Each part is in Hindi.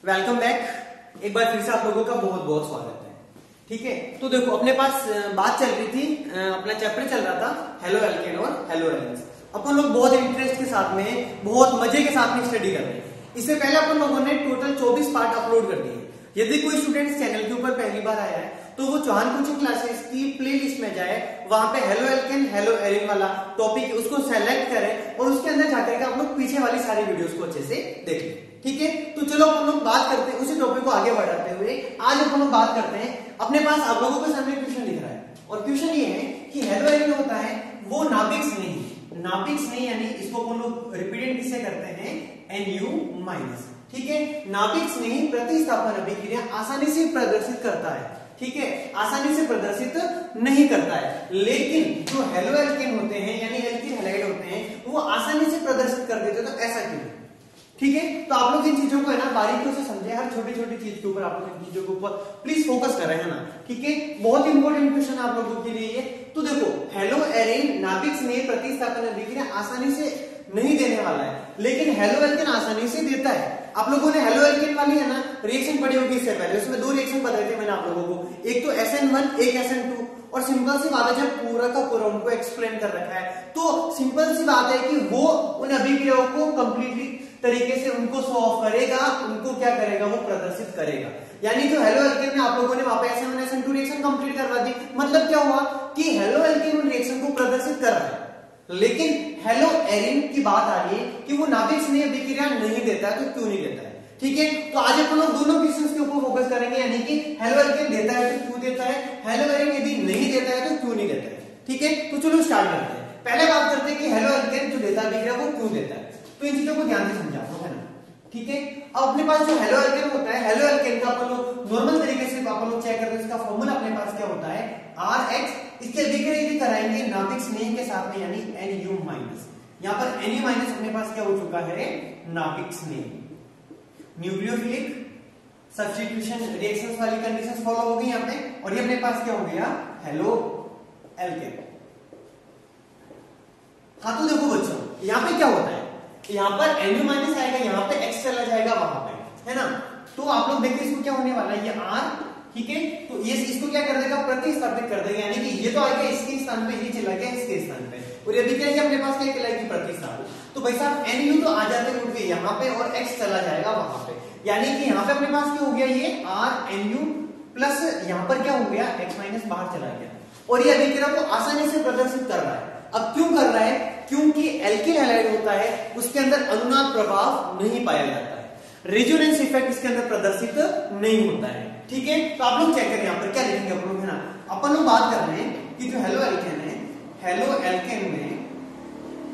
Welcome back. एक बार फिर से आप लोगों का बहुत बहुत स्वागत है। ठीक है, तो देखो अपने पास बात चल रही थी, अपना चैप्टर चल रहा था हेलो एल्केन और हेलो एल्केन्स। अपन लोग बहुत इंटरेस्ट के साथ में, बहुत मजे के साथ में स्टडी कर रहे हैं। इससे पहले अपन लोगों ने टोटल 24 पार्ट अपलोड कर दिए। यदि कोई स्टूडेंट चैनल के ऊपर पहली बार आया है तो वो चौहान कोचिंग क्लासेस की प्लेलिस्ट में जाए, वहां पे हेलो एल्केन हेलो एरिन वाला टॉपिक है उसको सेलेक्ट करें और उसके अंदर जाकर के आप लोग पीछे वाली सारी वीडियोस को अच्छे से देख लें। ठीक है, तो चलो हम लोग बात करते हैं उसी टॉपिक को आगे बढ़ाते हुए। आज हम लोग बात करते हैं, अपने पास आप लोगों के सामने क्वेश्चन दिख रहा है और क्वेश्चन ये है कि हेलो एरिन होता है वो नाभिक स्नेही, यानी इसको हम लोग रिपीटेड किससे करते हैं, NU माइनस। ठीक है, नाभिक स्नेही प्रतिस्थापन अभिक्रिया आसानी से प्रदर्शित करता है। ठीक है, आसानी से प्रदर्शित नहीं करता है, लेकिन जो हेलो एल्केन होते हैं यानी एल्किल हैलाइड होते हैं वो आसानी से प्रदर्शित कर देते हैं। तो ऐसा क्यों? ठीक है, तो आप लोग इन चीजों को है ना बारीकियों से समझे, हर छोटी छोटी चीज के ऊपर आप लोग इन चीजों के ऊपर प्लीज फोकस कर रहे हैं ना। ठीक है, बहुत इंपॉर्टेंट क्वेश्चन है आप लोगों के लिए ये। तो देखो हेलो एरिन नाभिक स्नेही प्रतिस्थापन अभिक्रिया आसानी से नहीं देने वाला है, लेकिन हेलो एल्केन आसानी से देता है। आप लोगों ने हेलो एल्केन वाली है ना रिएक्शन पढ़ी होगी इससे पहले, उसमें दो रिएक्शन बताए थे मैंने आप लोगों को, एक तो SN1 एक SN2। और सिंपल सी बात है, जब पूरा का पूरा उनको एक्सप्लेन कर रखा है तो सिंपल सी बात है कि वो उन अभिक्रियाओं को कंप्लीटली तरीके से उनको शो ऑफ करेगा, उनको क्या करेगा, वो प्रदर्शित करेगा। यानी जो हेलो एल्केन में आप लोगों ने वहां पे SN1 SN2 रिएक्शन कंप्लीट करवा दी, मतलब क्या हुआ कि हेलो एल्केन उन रिएक्शन को प्रदर्शित कर रहा है। लेकिन हेलो एरिन की बात आ रही है कि वो नाभिक स्नेही अभिक्रिया नहीं देता है, तो क्यों नहीं देता है? ठीक है, तो आज अपन लोग दोनों क्वेश्चंस के ऊपर फोकस करेंगे, यानी कि हेलो एल्केन देता है तो क्यों देता है, हेलो एरिन यदि नहीं देता है तो क्यों नहीं देता है। ठीक है, तो चलो स्टार्ट करते हैं। पहले बात करते हैं कि हेलो एल्केन जो देता है अभिक्रिया वो क्यों देता है। तो इन चीजों को ध्यान से समझाता हूं, है ना। ठीक है, अब अपने पास जो हेलो एल्केन होता है, हेलो एल्केन का अपन लोग नॉर्मल तरीके से अपन लोग चेक करते हैं, इसका फॉर्मूला अपने पास क्या होता है, RH। इसके अभिक्रिया यदि कराएंगे नाभिक स्नेही के साथ में यानी NU माइनस। यहां पर NU माइनस अपने पास क्या हो चुका है, नाभिक स्नेही। न्यूक्लियोफिलिक सब्स्टिट्यूशन रिएक्शंस वाली कंडीशंस फॉलो हो गई यहां पे, और ये अपने पास क्या हो गया, हेलो एल्केन। हाँ तो देखो बच्चों, यहां पे क्या होता है, यहां पर NU माइनस आएगा, यहां पे X चला जाएगा वहां पे, है ना। तो आप लोग देखिए इसको क्या होने वाला है, ये R। ठीक है, तो ये इसको क्या कर देगा, प्रतिस्थापित कर देगा, यानी कि ये तो आएगा इसके स्थान पे, ये चला गया इसके स्थान पे, और ये भी क्या अपने पास क्या कहलाएगी, प्रतिस्थापित। तो भाई साहब NU तो आ जाते उठ गए यहाँ पे और X चला जाएगा वहां पे, यानी कि यहाँ पे अपने पास क्या हो गया, ये RNU प्लस यहाँ पर क्या हो गया, X माइनस बाहर चला गया, और ये अभिक्रिया को आसानी से प्रदर्शित कर रहा है। अब क्यों कर रहा है, क्योंकि एल्किल हैलाइड होता है उसके अंदर अनुनाद प्रभाव नहीं पाया जाता है, रेजोनेंस इफेक्ट इसके अंदर प्रदर्शित नहीं होता है। ठीक है, तो आप लोग चेक करें यहाँ पर क्या लिखेंगे अपन लोग, है ना। अपन लोग बात कर रहे हैं कि जो हेलो एल्केन है, हेलो एल्केन में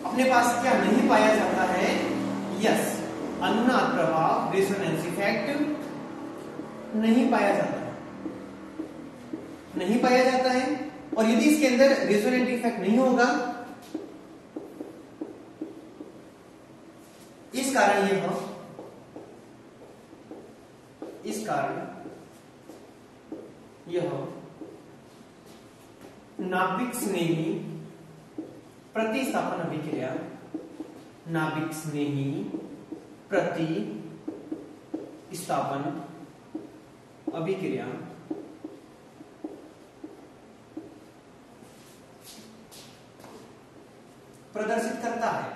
अपने पास क्या नहीं पाया जाता है, यस, अनुनाद प्रभाव रेजोनेंस इफेक्ट नहीं पाया जाता है, नहीं पाया जाता है। और यदि इसके अंदर रेजोनेंट इफेक्ट नहीं होगा, इस कारण यह नाभिक स्नेही प्रतिस्थापन अभिक्रिया, नाभिक स्नेही प्रतिस्थापन अभिक्रिया प्रदर्शित करता है।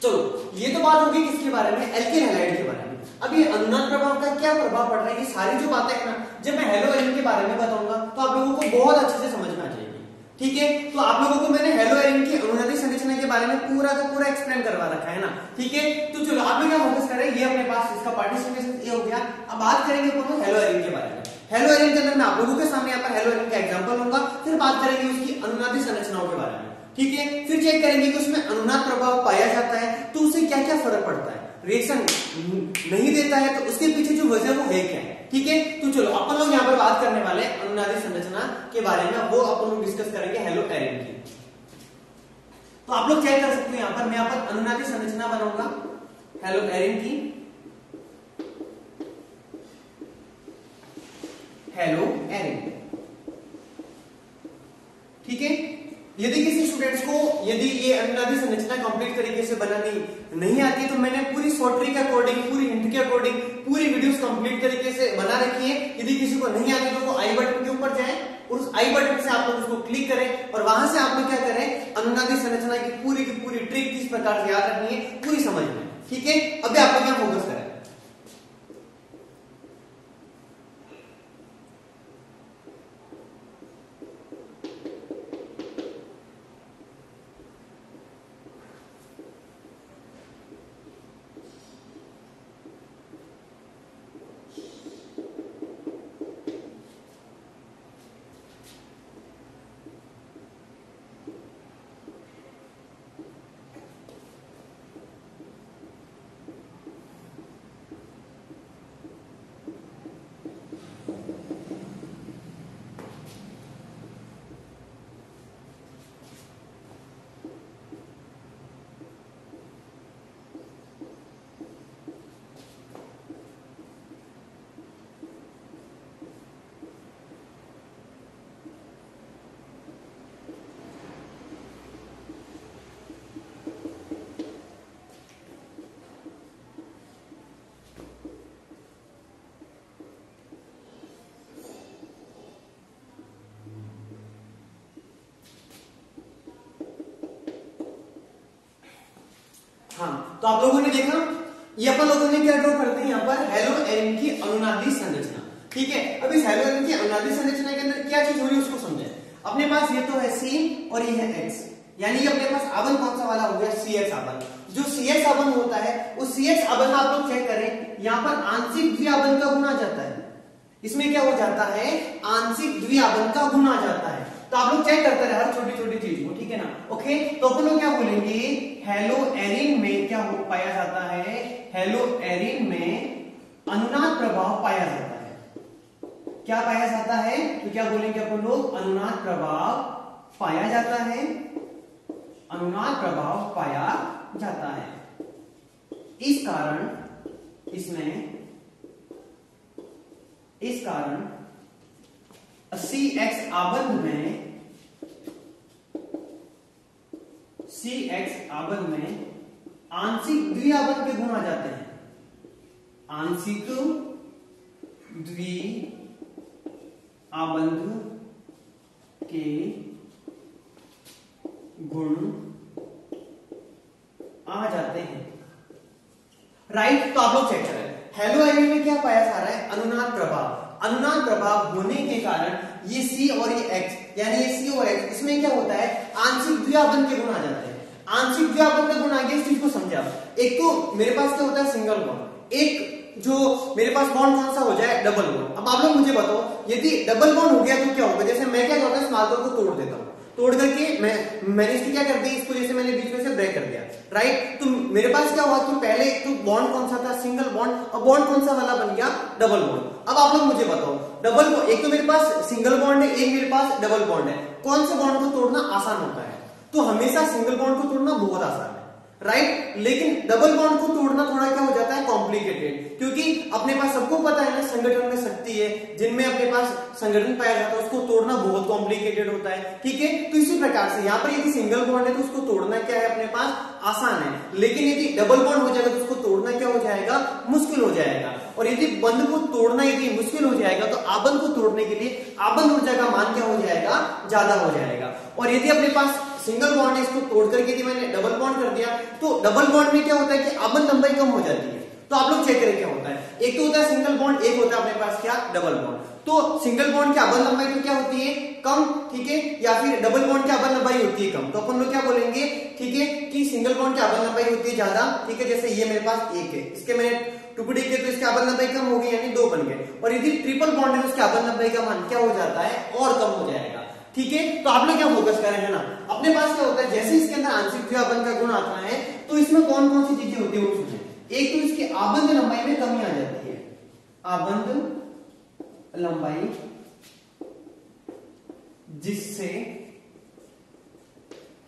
चलो ये तो बात होगी किसके बारे में, एल्किल हैलाइड के बारे में। अब ये अनुनाद प्रभाव का क्या प्रभाव पड़ रहा है, ये सारी जो बातें हैं ना, जब मैं हेलो एरिन के बारे में बताऊंगा तो आप लोगों को बहुत अच्छे से समझ में आ जाएगी। ठीक है, तो आप लोगों को मैंने हेलो एरिन की अनुनादी संरचना के बारे में पूरा का पूरा एक्सप्लेन करवा रखा है ना। ठीक है, तो चलो आप लोग क्या फोकस करें, ये अपने पास इसका पार्टिसिपेशन ये हो गया। अब बात करेंगे अपन हेलो एरिन के बारे में। हेलो एरिन के अंदर मैं आप लोगों के सामने यहाँ पर हेलो एरिन का एग्जांपल लूंगा, फिर बात करेंगे उसकी अनुनादी संरचनाओं के बारे में। ठीक है, फिर चेक करेंगे कि उसमें अनुनाद प्रभाव पाया जाता है तो उससे क्या क्या फर्क पड़ता है, रिएक्शन नहीं देता है तो उसके पीछे जो वजह वो है क्या है। ठीक है, तो चलो अपन लोग यहाँ पर बात करने वाले हैं अनुनादी संरचना के बारे में, वो अपन लोग डिस्कस करेंगे हेलो एरिन की। तो आप लोग चेक कर सकते हो यहाँ पर मैं यहाँ पर अनुनादी संरचना बनाऊंगा हेलो एरिन की, हेलो एरिन। ठीक है, यदि किसी स्टूडेंट्स को यदि ये अनुनादी संरचना कंप्लीट तरीके से बनानी नहीं आती तो मैंने पूरी सॉर्टरी के अकॉर्डिंग, पूरी हिंट के अकॉर्डिंग पूरी वीडियोस कंप्लीट तरीके से बना रखी है। यदि किसी को नहीं आती तो वो आई बटन के ऊपर जाए और उस आई बटन से आप लोग उसको क्लिक करें और वहां से आप लोग क्या करें, अनुनादी संरचना की पूरी ट्रिक किस प्रकार से याद रखनी है पूरी समझ में। ठीक है, अभी आप लोग क्या फोकस करें। हाँ, तो आप लोगों ने देखा, ये अपन लोगों ने क्या ड्रॉ करते हैं यहाँ पर हेलो एरिन की अनुनादी संरचना। ठीक है, अब इस हेलो एरिन की अनुनादी संरचना के अंदर क्या चीज हो रही है उसको समझे। अपने पास ये तो है C और ये है X, यानी कि अपने पास आवन कौन सा वाला हो गया, CX आवन। जो CX आवन होता है उस CX आवन आप लोग चेक करें, यहाँ पर आंशिक द्विआवन का गुना जाता है। इसमें क्या हो जाता है, आंशिक द्विआवन का गुना जाता है। तो आप लोग चेक करते रहे हर छोटी चीज को, ठीक है ना। ओके, तो अपन लोग क्या बोलेंगे, हेलो एरिन में क्या पाया जाता है, हेलो एरिन में अनुनाद प्रभाव पाया जाता है। क्या पाया जाता है, तो क्या बोलेंगे अपन लोग, अनुनाद प्रभाव पाया जाता है, अनुनाद प्रभाव पाया जाता है। इस कारण CX आबंध में आंशिक द्विआबंध के गुण आ जाते हैं, आंशिक द्विआबंध के गुण आ जाते हैं। राइट, तो आप लोग चेक करें, हेलो एरिन में क्या पाया जा रहा है, अनुनाद प्रभाव। अनुनाद प्रभाव होने के कारण ये C और ये X, यानी ये C और X, इसमें क्या होता है, आंशिक द्विआबंध के गुण आ जाते हैं। आंशिक द्विआबंध का गुण आ गया, इस चीज को समझे आप। एक तो मेरे पास क्या होता है, सिंगल बॉन्ड, एक जो मेरे पास बॉन्ड कौन सा हो जाए, डबल बॉन्ड। अब आप लोग मुझे बताओ, यदि डबल बॉन्ड हो गया तो क्या होगा। जैसे मैं क्या करता हूँ, स्मॉल बॉन्ड को तोड़ देता हूँ, तोड़ करके मैंने इसकी क्या कर दी, इसको जैसे मैंने बीच में से ब्रेक कर दिया। राइट, तो मेरे पास क्या हुआ कि पहले एक तो बॉन्ड कौन सा था, सिंगल बॉन्ड, और बॉन्ड कौन सा वाला बन गया, डबल बॉन्ड। अब आप लोग मुझे बताओ, डबल एक तो मेरे पास सिंगल बॉन्ड है, एक मेरे पास डबल बॉन्ड है, कौन से बॉन्ड को तोड़ना आसान होता है, तो हमेशा सिंगल बॉन्ड को तोड़ना बहुत आसान है। राइट, लेकिन डबल बॉन्ड को तोड़ना थोड़ा क्या हो जाता है, कॉम्प्लिकेटेड, क्योंकि अपने पास सबको पता है ना, संगठन में शक्ति है, जिनमें अपने पास संगठन पाया जाता है, उसको तोड़ना बहुत कॉम्प्लिकेटेड होता है। ठीक है, तो इसी प्रकार से यहाँ पर यदि सिंगल बॉन्ड है तो उसको तोड़ना क्या है, अपने पास आसान है, लेकिन यदि डबल बॉन्ड हो जाएगा तो उसको तोड़ना क्या हो जाएगा, मुश्किल हो जाएगा। और यदि बंध को तोड़ना यदि मुश्किल हो जाएगा तो आबंध को तोड़ने के लिए आबंध ऊर्जा का मान क्या हो जाएगा, ज्यादा हो जाएगा। और यदि अपने पास सिंगल बॉन्ड है, इसको तोड़ करके यदि मैंने डबल बॉन्ड कर दिया तो डबल बॉन्ड में क्या होता है कि आबंध लंबाई कम हो जाती है। तो आप लोग चेक करें क्या होता है, एक तो होता है सिंगल बॉन्ड, एक होता है अपने पास क्या, डबल बॉन्ड। तो सिंगल बॉन्ड की आबंध लंबाई तो क्या होती है, कम, ठीक है, या फिर डबल बॉन्ड की आबंध लंबाई होती है कम। तो अपन लोग क्या बोलेंगे, ठीक है, कि सिंगल बॉन्ड की आबंध लंबाई होती है ज्यादा। ठीक है, जैसे ये मेरे पास एक है, इसके मैंने टुकड़े किए तो इसकी आबंध लंबाई कम हो गई, यानी 2 बन गए। और यदि ट्रिपल बॉन्ड है तो उसकी आबंध लंबाई का मान क्या हो जाता है, और कम हो जाएगा। ठीक है, तो आप लोग क्या फोकस करें, है ना, अपने पास क्या होता है, जैसे इसके अंदर आंशिक द्विआबंध का गुण आता है तो इसमें कौन कौन सी चीजें होती है वो सुनिए। एक तो इसकी आबंध लंबाई में कमी आ जाती है, आबंध लंबाई, जिससे,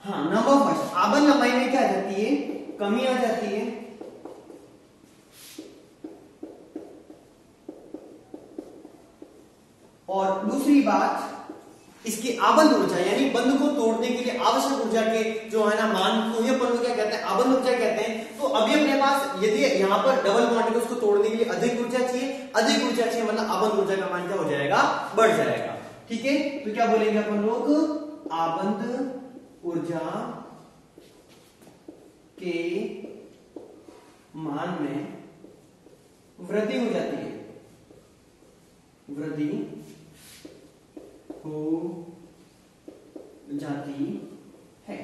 हाँ, नंबर फर्स्ट, आबंध लंबाई में क्या आ जाती है, कमी आ जाती है। और दूसरी बात, इसकी आबंध ऊर्जा यानी बंध को तोड़ने के लिए आवश्यक ऊर्जा के जो है ना मान को ये अपन लोग क्या कहते हैं, आबंध ऊर्जा कहते हैं। तो अभी अपने पास यदि यहाँ पर डबल बॉन्ड है उसको तोड़ने के लिए अधिक ऊर्जा चाहिए, अधिक ऊर्जा चाहिए मतलब आबंध ऊर्जा का मान क्या हो जाएगा, बढ़ जाएगा। ठीक है, तो क्या बोलेंगे अपन लोग, आबंध ऊर्जा के मान में वृद्धि हो जाती है, वृद्धि हो जाती है।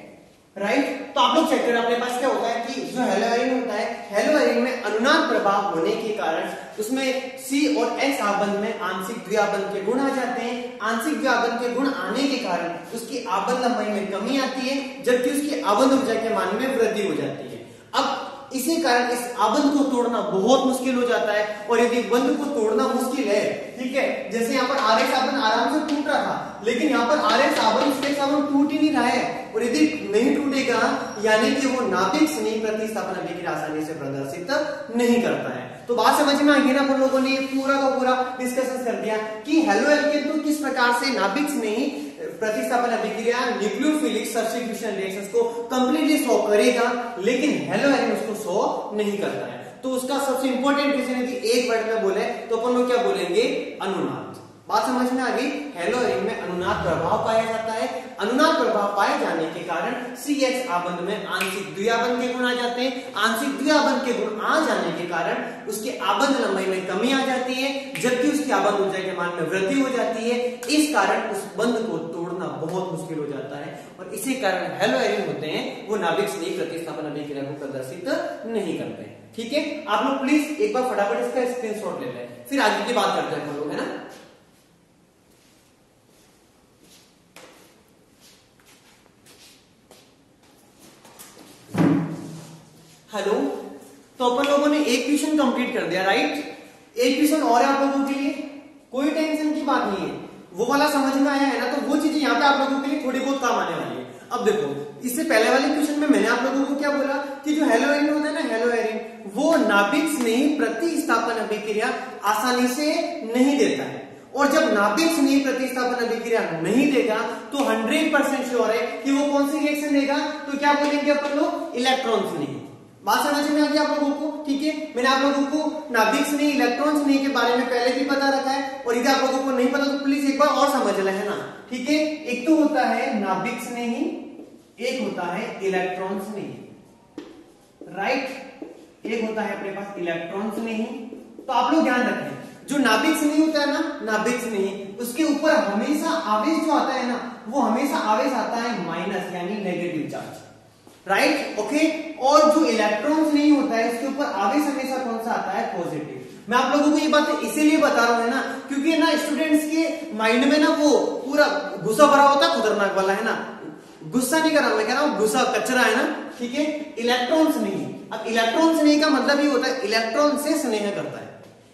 राइट, तो आप लोग चेक करें अपने पास क्या होता है कि जो हेलो एरिन होता है, हेलो एरिन में अनुनाद प्रभाव होने के कारण उसमें C और H आबंध में आंशिक द्विआबंध के गुण आ जाते हैं। आंशिक द्विआबंध के गुण आने के कारण उसकी आबंध लंबाई में कमी आती है, जबकि उसकी आबंध ऊर्जा के मान में वृद्धि हो जाती है। अब इसी कारण इस आबंध को तोड़ना बहुत मुश्किल हो जाता है, और यदि बंध को तोड़ना मुश्किल है, ठीक है, जैसे यहाँ पर RX आबंध आराम से टूट रहा था, लेकिन यहाँ पर RX आबंध स्टेक्स आबंध टूट ही नहीं रहा है, और यदि नहीं टूटेगा यानी कि वो नाभिक स्नेही प्रतिस्थापन अभिक्रिया आसानी से प्रदर्शित नहीं करता है। तो बात समझ में आ गई ना, अपन लोगों ने पूरा का पूरा डिस्कशन कर दिया कि हेलो एल्केन तो किस प्रकार से नाभिक स्नेही प्रतिस्थापन अभिक्रिया न्यूक्लियोफिलिक सब्स्टिट्यूशन रिएक्शंस को कंप्लीटली सॉ करेगा, लेकिन हेलो एरिन उसको सॉ नहीं करता है। तो उसका सबसे इंपॉर्टेंट रीजन यदि एक वर्ड में बोले तो अपन लोग क्या बोलेंगे, अनुनाद। बात समझ में आ गई, हेलो एरिन में अनुनाद प्रभाव पाया जाता है। अनुनाद प्रभाव पाए जाने के कारण CH आबंध में आंशिक द्विआबंध के गुण आ जाते हैं। आंशिक द्विआबंध के गुण आ जाने के कारण उसकी आबंध लंबाई में कमी आ जाती है, जबकि उसकी आबंध ऊर्जा के मान में वृद्धि हो जाती है। इस कारण उस बंध को तोड़ना बहुत मुश्किल हो जाता है, और इसी कारण हेलो एरिन होते हैं वो नाभिक स्नेही प्रतिस्थापन अभिक्रिया को प्रदर्शित नहीं करते हैं। ठीक है, आप लोग प्लीज एक बार फटाफट इसका स्क्रीनशॉट ले लें, फिर आगे की बात करते हैं हम लोग, है ना। हेलो, तो अपन लोगों ने एक क्वेश्चन कंप्लीट कर दिया, राइट। एक क्वेश्चन और है आप लोगों के लिए, कोई टेंशन की बात नहीं है, वो वाला समझ में आया है ना, तो वो चीजें यहाँ पे आप लोगों के लिए थोड़ी बहुत काम आने वाली है। अब देखो, इससे पहले वाले क्वेश्चन में मैंने आप लोगों को क्या बोला कि जो हेलो एरिन होता है ना, हेलो एरिन वो नाभिक स्नेही प्रतिस्थापन अभिक्रिया आसानी से नहीं देता है, और जब नाभिक स्नेही प्रतिस्थापन अभिक्रिया नहीं देगा तो 100% श्योर है कि वो कौन सी रिएक्शन देगा, तो क्या बोलेंगे अपन लोग, इलेक्ट्रॉन स्नेही। बात समझ में आ गई आप लोगों को, ठीक है। मैंने आप लोगों को नाभिक स्नेही, इलेक्ट्रॉन स्नेही के बारे में पहले भी बता रखा है, और यदि आप लोगों को नहीं पता तो प्लीज एक बार और समझ लें, है ना, ठीक है। एक तो होता है नाभिक स्नेही, एक होता है इलेक्ट्रॉन स्नेही, राइट। एक होता है अपने पास इलेक्ट्रॉन स्नेही। तो आप लोग ध्यान रखें, जो नाभिक स्नेही होता है ना, नाभिक स्नेही, उसके ऊपर हमेशा आवेश जो आता है ना, वो हमेशा आवेश आता है माइनस यानी नेगेटिव चार्ज, राइट, ओके। और जो इलेक्ट्रॉन्स नहीं होता है उसके ऊपर आवेश हमेशा कौन सा आता है, पॉजिटिव। मैं आप लोगों को ये बात इसीलिए बता रहा हूं, है ना, क्योंकि ना स्टूडेंट्स के माइंड में ना वो पूरा गुस्सा भरा होता है, खतरनाक वाला, है ना। गुस्सा नहीं कर रहा मैं, कह रहा हूं गुस्सा कचरा है ना, ठीक है। इलेक्ट्रॉन्स नहीं, अब इलेक्ट्रॉन्स नहीं का मतलब ये होता है इलेक्ट्रॉन से स्नेह करता है।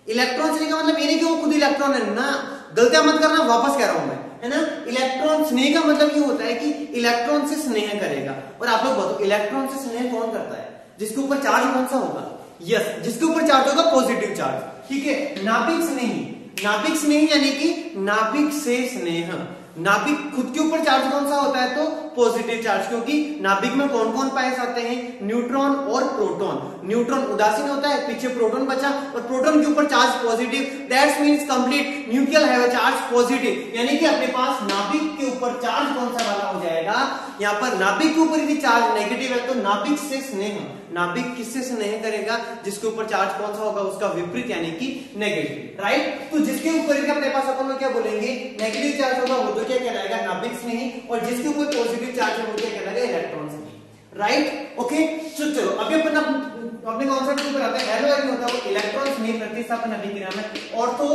इलेक्ट्रॉन स्नेह का मतलब ये नहीं कि वो खुद इलेक्ट्रॉन है ना, गलतियां मत करना, वापस कह रहा हूं मैं, है ना। इलेक्ट्रॉन स्नेह का मतलब ये होता है कि इलेक्ट्रॉन से स्नेह करेगा। और आप लोग बताओ इलेक्ट्रॉन से स्नेह कौन करता है, जिसके ऊपर चार्ज कौन सा होगा, यस, जिसके ऊपर चार्ज होगा पॉजिटिव चार्ज, ठीक है। नाभिक स्नेही, नाभिक स्नेही यानी कि नाभिक से स्नेह, नाभिक खुद के ऊपर चार्ज कौन सा होता है, तो पॉजिटिव चार्ज, क्योंकि नाभिक में कौन कौन पाए जाते हैं, न्यूट्रॉन और प्रोटॉन। न्यूट्रॉन उदासीन होता है, पीछे प्रोटॉन बचा, और प्रोटॉन के ऊपर charge positive, that's means complete nuclear have a charge positive, यानी कि अपने पास नाभिक के ऊपर चार्ज कौन सा वाला हो जाएगा, यहाँ पर नाभिक के ऊपर यदि चार्ज नेगेटिव है तो नाभिक से स्नेह, नाभिक किससे स्नेह करेगा, जिसके ऊपर चार्ज कौन सा होगा, उसका विपरीत यानी कि नेगेटिव, राइट। तो जिसके ऊपर अपने पास अपन लोग क्या बोलेंगे, नेगेटिव चार्ज होगा, वो तो क्या कहलाएगा, नाभिक स्नेही, और जिसके ऊपर पॉजिटिव चार्ज है वो क्या कहलाएगा, इलेक्ट्रॉन स्नेही, राइट, ओके। चलो अभी अपन अपने कॉन्सेप्ट के ऊपर आते हैं। हेलो एरिन होता है वो इलेक्ट्रॉन स्नेही प्रतिस्थापन अभिक्रिया में ऑर्थो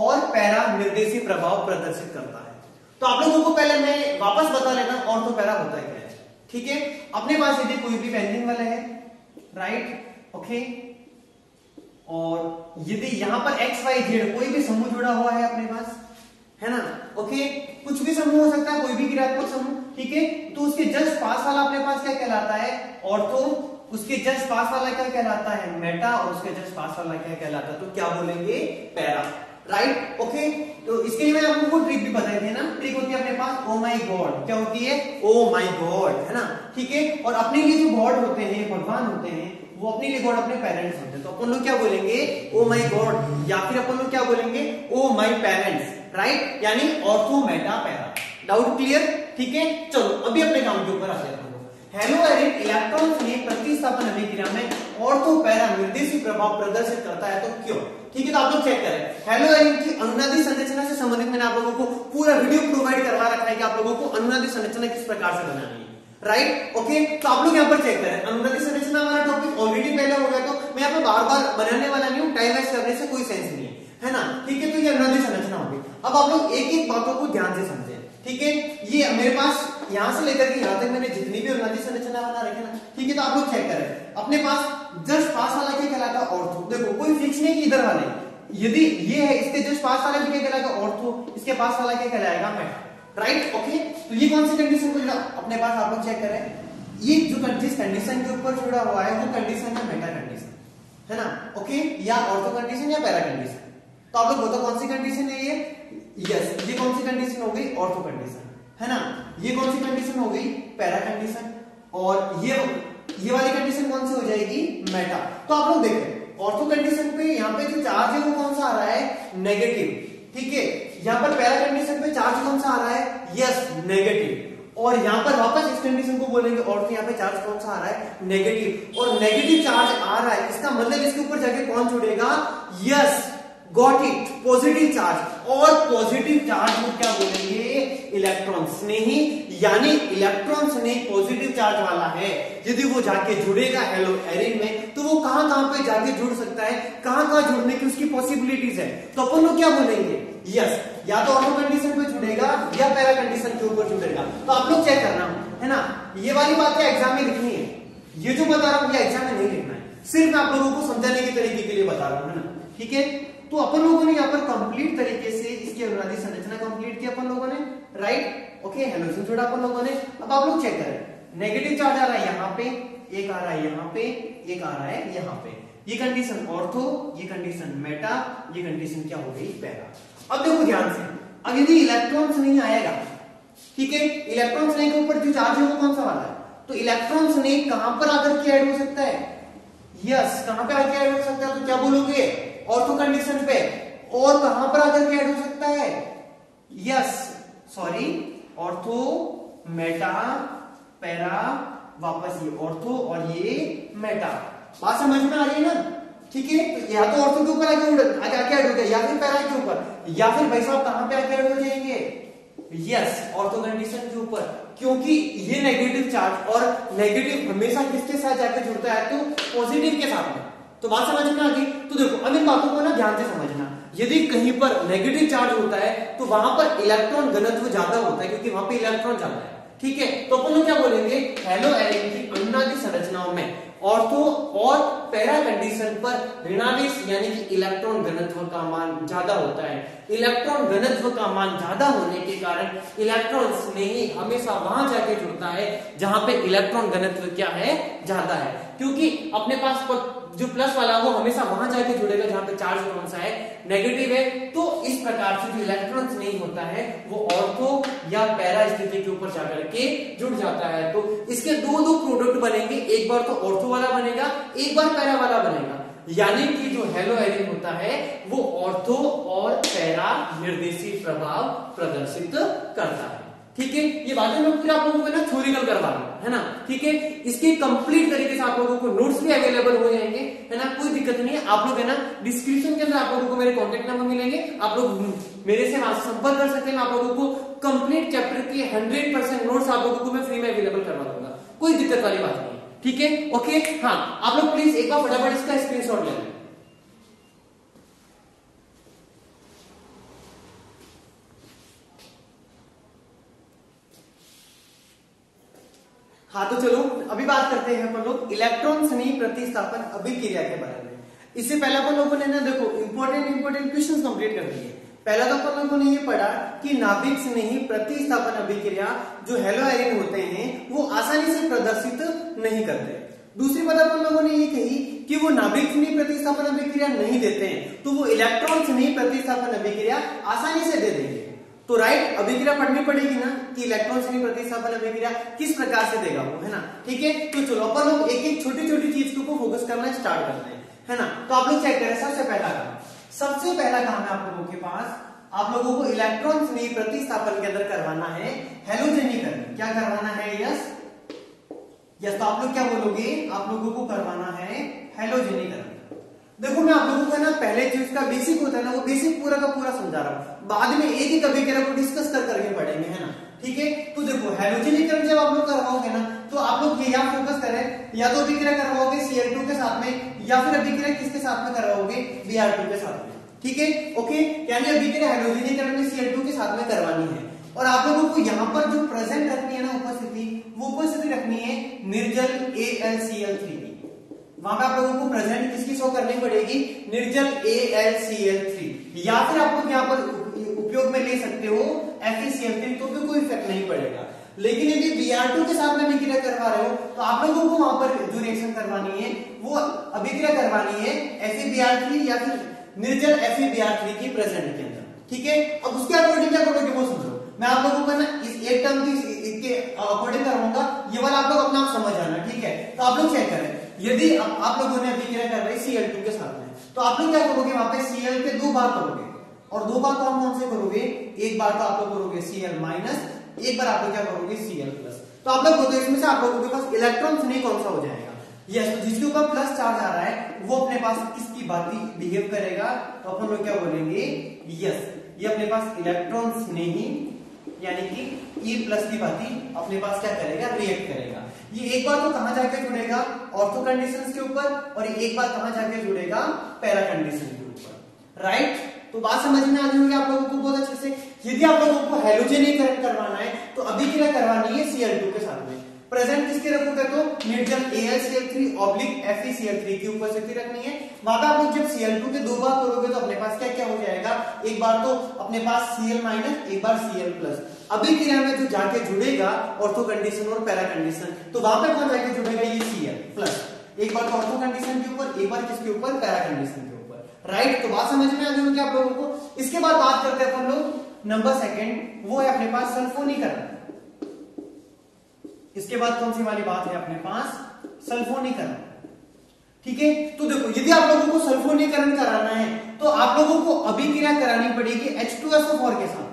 और पैरा निर्देशी प्रभाव प्रदर्शित करता है। तो आप लोगों को पहले मैं वापस बता लेता हूं ऑर्थो पैरा होता है क्या है, ठीक है। अपने पास यदि कोई भी बेंजीन वाला है, राइट, ओके, और यदि यहां पर एक्स वाई जेड कोई भी समूह जुड़ा हुआ है अपने पास, है ना, ओके, कुछ भी समूह हो सकता है, कोई भी क्रियात्मक समूह, ठीक है। तो उसके जस्ट पास वाला अपने पास क्या कहलाता है, ऑर्थो, उसके जस्ट पास वाला क्या कहलाता है, मेटा, और उसके जस्ट पास वाला क्या कहलाता है, तो क्या बोलेंगे, पैरा, राइट ओके। तो इसके लिए मैंने आपको ट्रिक भी बताई थी ना, ट्रिक होती है अपने पास ओ माई गॉड, क्या होती है ओ माई गॉड, है ना, ठीक है। और अपने लिए जो गॉड होते हैं, भगवान होते हैं, वो अपने लिए गॉड अपने पेरेंट्स होते हैं। तो अपन लोग क्या बोलेंगे ओ माई गॉड, या फिर अपन लोग क्या बोलेंगे ओ माई पेरेंट्स, राइट, यानी ortho Meta para. Doubt clear, ठीक है। चलो अभी अपने काम के ऊपर आ जाते हैं। हेलो एरिन इलेक्ट्रॉन्स ने प्रतिस्थापन अभिक्रिया में ऑर्थो पैरा निर्देशित प्रभाव प्रदर्शित करता है, तो क्यों? ठीक है, तो आप लोग चेक करें। हेलो एरिन की अनुनादी संरचना से संबंधित मैंने आप लोगों को पूरा वीडियो प्रोवाइड करवा रखा है कि आप लोगों को अनुनादी संरचना किस प्रकार से बनानी है, राइट ओके। तो आप लोग यहाँ पर चेक करें, अनुनादी संरचना वाला टॉपिक ऑलरेडी पहले हो गया, तो मैं यहाँ पर बार बार बनाने वाला नहीं हूँ, टाइम वेस्ट करने से कोई सेंस नहीं है ना, ठीक है। तो ये अनुनादी संरचना होगी। अब आप लोग एक एक बातों को ध्यान से समझे, ठीक है। ये मेरे पास यहां से लेकर के यहां तक मैंने जितनी भी अनुनादी संरचना बना रखी ना, ठीक है। तो आप लोग चेक करें, अपने पास जस्ट पास वाला क्या कहलाता है ऑर्थो। देखो कोई फिक्स नहीं कि इधर वाले, यदि ये है इसके जस्ट पास वाला भी क्या कहलाएगा ऑर्थो, इसके पास वाला क्या कहलाएगा मेटा, राइट ओके। तो ये कौन सी कंडीशन को जुड़ा अपने पास, आप लोग चेक करें, ये जो जिस कंडीशन के ऊपर जुड़ा हुआ है वो कंडीशन है मेटा कंडीशन, है ना ओके, या ऑर्थो कंडीशन या पैरा कंडीशन। तो आप लोग बताओ कौन सी कंडीशन है ये? यस, ये कौन सी कंडीशन हो गई ऑर्थो कंडीशन, है ना। ये कौन सी कंडीशन हो गई पैरा कंडीशन, और ये वाली कंडीशन कौन सी हो जाएगी मेटा। तो आप लोग देखें ऑर्थो कंडीशन पे यहाँ पे जो चार्ज है वो कौन सा आ रहा है नेगेटिव, ठीक है। यहाँ पर पैरा कंडीशन पे चार्ज कौन सा आ रहा है, यस नेगेटिव। और यहाँ पर वापस इस कंडीशन को बोलेंगे ऑर्थो, यहाँ पे चार्ज कौन सा आ रहा है नेगेटिव, और नेगेटिव चार्ज आ रहा है, इसका मतलब इसके ऊपर जाके कौन जुड़ेगा, yes got it, positive charge. और पॉजिटिव चार्ज को क्या बोलेंगे इलेक्ट्रॉन स्नेही, यानी इलेक्ट्रॉन स्नेही पॉजिटिव चार्ज वाला है, यदि वो जाके जुड़ेगा हेलो एरिन में, तो वो कहां पे जाके जुड़ सकता है, कहां जुड़ने की उसकी पॉसिबिलिटीज है। तो अपन लोग क्या बोलेंगे, यस या तो ऑर्थो कंडीशन पे जुड़ेगा या पैरा कंडीशन के ऊपर जुड़ेगा। तो आप लोग चेक करना, है ना। ये वाली बातें एग्जाम में लिखनी है, ये जो बता रहा हूं ये एग्जाम में नहीं लिखना है, सिर्फ मैं आप लोगों को समझाने के तरीके के लिए बता रहा हूं, है ना, ठीक है। तो अपन लोगों ने यहाँ पर कंप्लीट तरीके से इसकी अनुनादी संरचना कंप्लीट की अपन लोगों ने, राइट ओके। हेलोजन जोड़ा अपन लोगों ने। अब आप लोग चेक करें, नेगेटिव चार्ज आ रहा है यहाँ पे, एक आ रहा है यहाँ पे, एक आ रहा है यहाँ पे, ये कंडीशन ऑर्थो, ये कंडीशन मेटा, ये कंडीशन क्या हो गई पैरा। अब देखो ध्यान से, अब यदि इलेक्ट्रॉन्स नहीं आएगा, ठीक है, इलेक्ट्रॉन्स नहीं के ऊपर जो चार्ज है वो कौन सा वाला है, तो इलेक्ट्रॉन्स नहीं कहां पर आकर के ऐड हो सकता है, यस कहां पे आकर ऐड हो सकता है, तो क्या बोलोगे ऑर्थो कंडीशन पे। और कहां पर आकर के ऐड हो सकता है, yes sorry ortho Meta para, वापस ये ऑर्थो और ये मेटा। बात समझ में आ रही है ना, ठीक है। तो या तो ऑर्थो के ऊपर आके ऐड हो गया, या फिर पैरा के ऊपर, या फिर भाई साहब कहां पे आके ऐड हो जाएंगे, यस ऑर्थो कंडीशन के ऊपर, क्योंकि ये नेगेटिव चार्ज, और नेगेटिव हमेशा किसके साथ जाकर जुड़ता है, तो पॉजिटिव के साथ में। तो बात समझ में आ गई। तो देखो अब इन बातों को ना ध्यान से समझना, यदि कहीं पर नेगेटिव चार्ज होता है तो वहां पर इलेक्ट्रॉन घनत्व ज्यादा होता है, क्योंकि वहां पे इलेक्ट्रॉन ज्यादा है, ठीक है। तो अपन लोग क्या बोलेंगे, हेलो एरिन की अनुनादी संरचनाओं में ऑर्थो और पैरा कंडीशन पर ऋणावेश यानी कि इलेक्ट्रॉन घनत्व का मान ज्यादा होता है। इलेक्ट्रॉन घनत्व का मान ज्यादा होने के कारण इलेक्ट्रॉन स्नेही हमेशा वहां जाके जुड़ता है जहां पे इलेक्ट्रॉन घनत्व क्या है, ज्यादा है, क्योंकि अपने पास जो प्लस वाला वो हमेशा वहां जाके जुड़ेगा जहां पे चार्ज कौन सा है, नेगेटिव है। तो इस प्रकार से जो इलेक्ट्रॉन्स नहीं होता है वो ऑर्थो या पैरा स्थिति के ऊपर जाकर के जुड़ जाता है। तो इसके दो प्रोडक्ट बनेंगे, एक बार तो ऑर्थो वाला बनेगा, एक बार पैरा वाला बनेगा, यानी कि जो हेलो एरिन होता है वो ऑर्थो और पैरा निर्देशित प्रभाव प्रदर्शित करता है, ठीक है। ये बातें मैं पूरा आप लोगों को ना थ्योरिकल करवा रहा हूं, है ना, ठीक है। इसके कंप्लीट तरीके से आप लोगों को नोट्स भी अवेलेबल हो जाएंगे, है ना, कोई दिक्कत नहीं है। आप लोग है ना डिस्क्रिप्शन के अंदर आप लोगों को मेरे कॉन्टेक्ट नंबर मिलेंगे, आप लोग मेरे से संपर्क कर सकते हैं। आप लोगों को कंप्लीट चैप्टर की 100% नोट्स आप लोगों को मैं फ्री में अवेलेबल करवा दूंगा, कोई दिक्कत वाली बात नहीं, ठीक है ओके। हाँ आप लोग प्लीज एक बार फटाफट इसका स्क्रीनशॉट ले लें। हाँ तो चलो अभी बात करते हैं अपन लोग इलेक्ट्रॉन स्नेही प्रतिस्थापन अभिक्रिया के बारे में। इससे पहले अपन लोगों ने ना देखो इंपॉर्टेंट क्वेश्चंस कंप्लीट कर दिए। पहला तो अपन लोगों ने ये पढ़ा कि नाभिक स्नेही प्रतिस्थापन अभिक्रिया जो हेलो एरिन होते हैं वो आसानी से प्रदर्शित नहीं करते। दूसरी बात अपन लोगों ने ये कही कि वो नाभिक स्नेही प्रतिस्थापन अभिक्रिया नहीं देते हैं, तो वो इलेक्ट्रॉन स्नेही प्रतिस्थापन अभिक्रिया आसानी से दे देंगे। तो राइट, अभिक्रिया पढ़नी पड़ेगी ना कि इलेक्ट्रॉन स्नेही प्रतिस्थापन अभिक्रिया किस प्रकार से देगा वो, है ना। ठीक है, तो चलो अपन लोग एक एक छोटी छोटी चीज को फोकस करना स्टार्ट करते हैं, है ना। तो आप लोग चेक करें, सबसे पहला काम है आप लोगों के पास, आप लोगों को इलेक्ट्रॉन स्नेही प्रतिस्थापन के अंदर करवाना है हैलोजनीकरण। क्या करवाना है? यस। तो आप लोग क्या बोलोगे? आप लोगों को करवाना है हैलोजनीकरण। देखो मैं आप लोगों को ना पहले जो इसका बेसिक होता है ना, वो बेसिक पूरा का पूरा समझा रहा हूं, बाद में एक एक अभिक्रिया को डिस्कस करके पढ़ेंगे, है ना। ठीक है, तो देखो हैलोजनीकरण जब आप लोग करवाओगे ना, तो आप लोग ये यहाँ फोकस करें, या तो अभिक्रिया करवाओगे Cl2 के साथ में, या फिर अभिक्रिया किसके साथ में करवाओगे? Br2 के साथ में। ठीक है, ओके, यानी अभिक्रिया हैलोजनीकरण में Cl2 के साथ में करवानी है। और आप लोगों को यहाँ पर जो प्रेजेंट रखनी है ना उपस्थिति, वो उपस्थिति रखनी है निर्जल AlCl3 की। वहां पे आप लोगों को प्रेजेंट किसकी शो करनी पड़ेगी? निर्जल AlCl3, या फिर आप लोग यहाँ पर उपयोग में ले सकते हो FeCl3, तो भी कोई इफेक्ट नहीं पड़ेगा। लेकिन यदि Br2 के साथ में अभिक्रिया करवा रहे हो, तो आप लोगों को वहां पर जो रिएक्शन करवानी है वो अभिक्रिया करवानी है FeBr3 या फिर निर्जल FeBr3 की प्रेजेंट के अंदर। ठीक है, अब उसके अकॉर्डिंग क्या करोगे वो समझो। मैं आप लोगों को ना इस एक टर्म के अकॉर्डिंग करवाऊंगा, ये वाला आप लोग अपना आप समझ आना। ठीक है, तो आप लोग चेक करें, यदि आप लोगों ने अभिक्रिया करवाई Cl2 के साथ में, तो आप लोग क्या करोगे? वहां पे Cl के दो बार करोगे, और दो बार कौन कौन से करोगे? एक बार तो आप लोग करोगे Cl माइनस, एक बार आप लोग क्या करोगे? Cl plus. तो आप लोग बोलते इसमें से आप लोगों के पास इलेक्ट्रॉन स्नेही कौन सा हो जाएगा? यस, तो जिसके ऊपर प्लस चार्ज आ रहा है वो अपने पास किसकी भांति बिहेव करेगा? तो अपन लोग क्या बोलेंगे? यस, ये अपने पास इलेक्ट्रॉन स्नेही यानी कि E प्लस की भांति अपने पास क्या करेगा? रिएक्ट करेगा। ये एक बार तो कहां जाके जुड़ेगा? ऑर्थो कंडीशंस के ऊपर, और एक बार कहां जाके जुड़ेगा? पैरा कंडीशन के ऊपर। राइट, तो बात समझ में आ जाएगी आप लोगों को बहुत अच्छे से। यदि आप लोगों को हैलोजनीकरण करवाना है, तो अभिक्रिया करवानी है Cl2 के साथ में। प्रेजेंट किसके रखोगे? तो निर्जल AlCl3 ऑब्लिक FeCl3 की उपस्थिति रखनी है। वहां पे आप लोग जब Cl2 के दो बार करोगे, तो अपने पास क्या क्या हो जाएगा? एक बार तो अपने पास Cl माइनस, एक बार Cl प्लस। अभिक्रिया में जो जाके जुड़ेगा ऑर्थो कंडीशन और पैरा कंडीशन, तो वहां पे कौन जाके जुड़ेगा? ये Cl प्लस। एक बार तो ऑर्थो कंडीशन के ऊपर, एक बार किसके ऊपर? पैरा कंडीशन के ऊपर। राइट, तो बात समझ में आ गई आप लोगों को। इसके बाद बात करते हैं अपन लोग नंबर सेकंड, वो है अपने पास सल्फोनीकरण। इसके बाद कौन सी वाली बात है अपने पास? सल्फोनीकरण। ठीक है, तो देखो यदि आप लोगों को सल्फोनीकरण कराना है, तो आप लोगों को अभिक्रिया करानी पड़ेगी H2SO4 के साथ।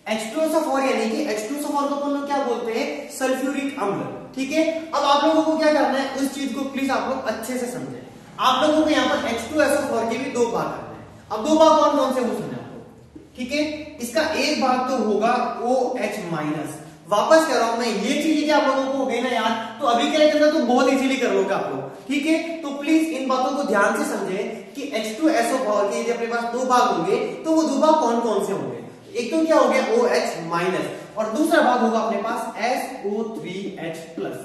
H2SO4 यानी कि H2SO4 को अपन लोग क्या बोलते हैं? सल्फ्यूरिक अम्ल। ठीक है, अब आप लोगों को क्या करना है, उस चीज को प्लीज आप लोग अच्छे से समझें। आप लोगों को यहाँ पर H2SO4 के भी दो भाग करना है। अब दो भाग कौन कौन से वो सुने आप लोग। ठीक है, इसका एक भाग तो होगा OH माइनस। वापस कर रहा हूं मैं, ये चीज यदि आप लोगों को हो गई ना यार, तो अभिक्रिया के अंदर तो बहुत इजीली कर लोगे आप लोग। ठीक है, तो प्लीज इन बातों को ध्यान से समझें कि H2SO4 के यदि अपने पास दो भाग होंगे, तो वो दो भाग कौन कौन से होंगे? एक तो क्या हो गया? OH माइनस, और दूसरा भाग होगा अपने पास SO3H प्लस।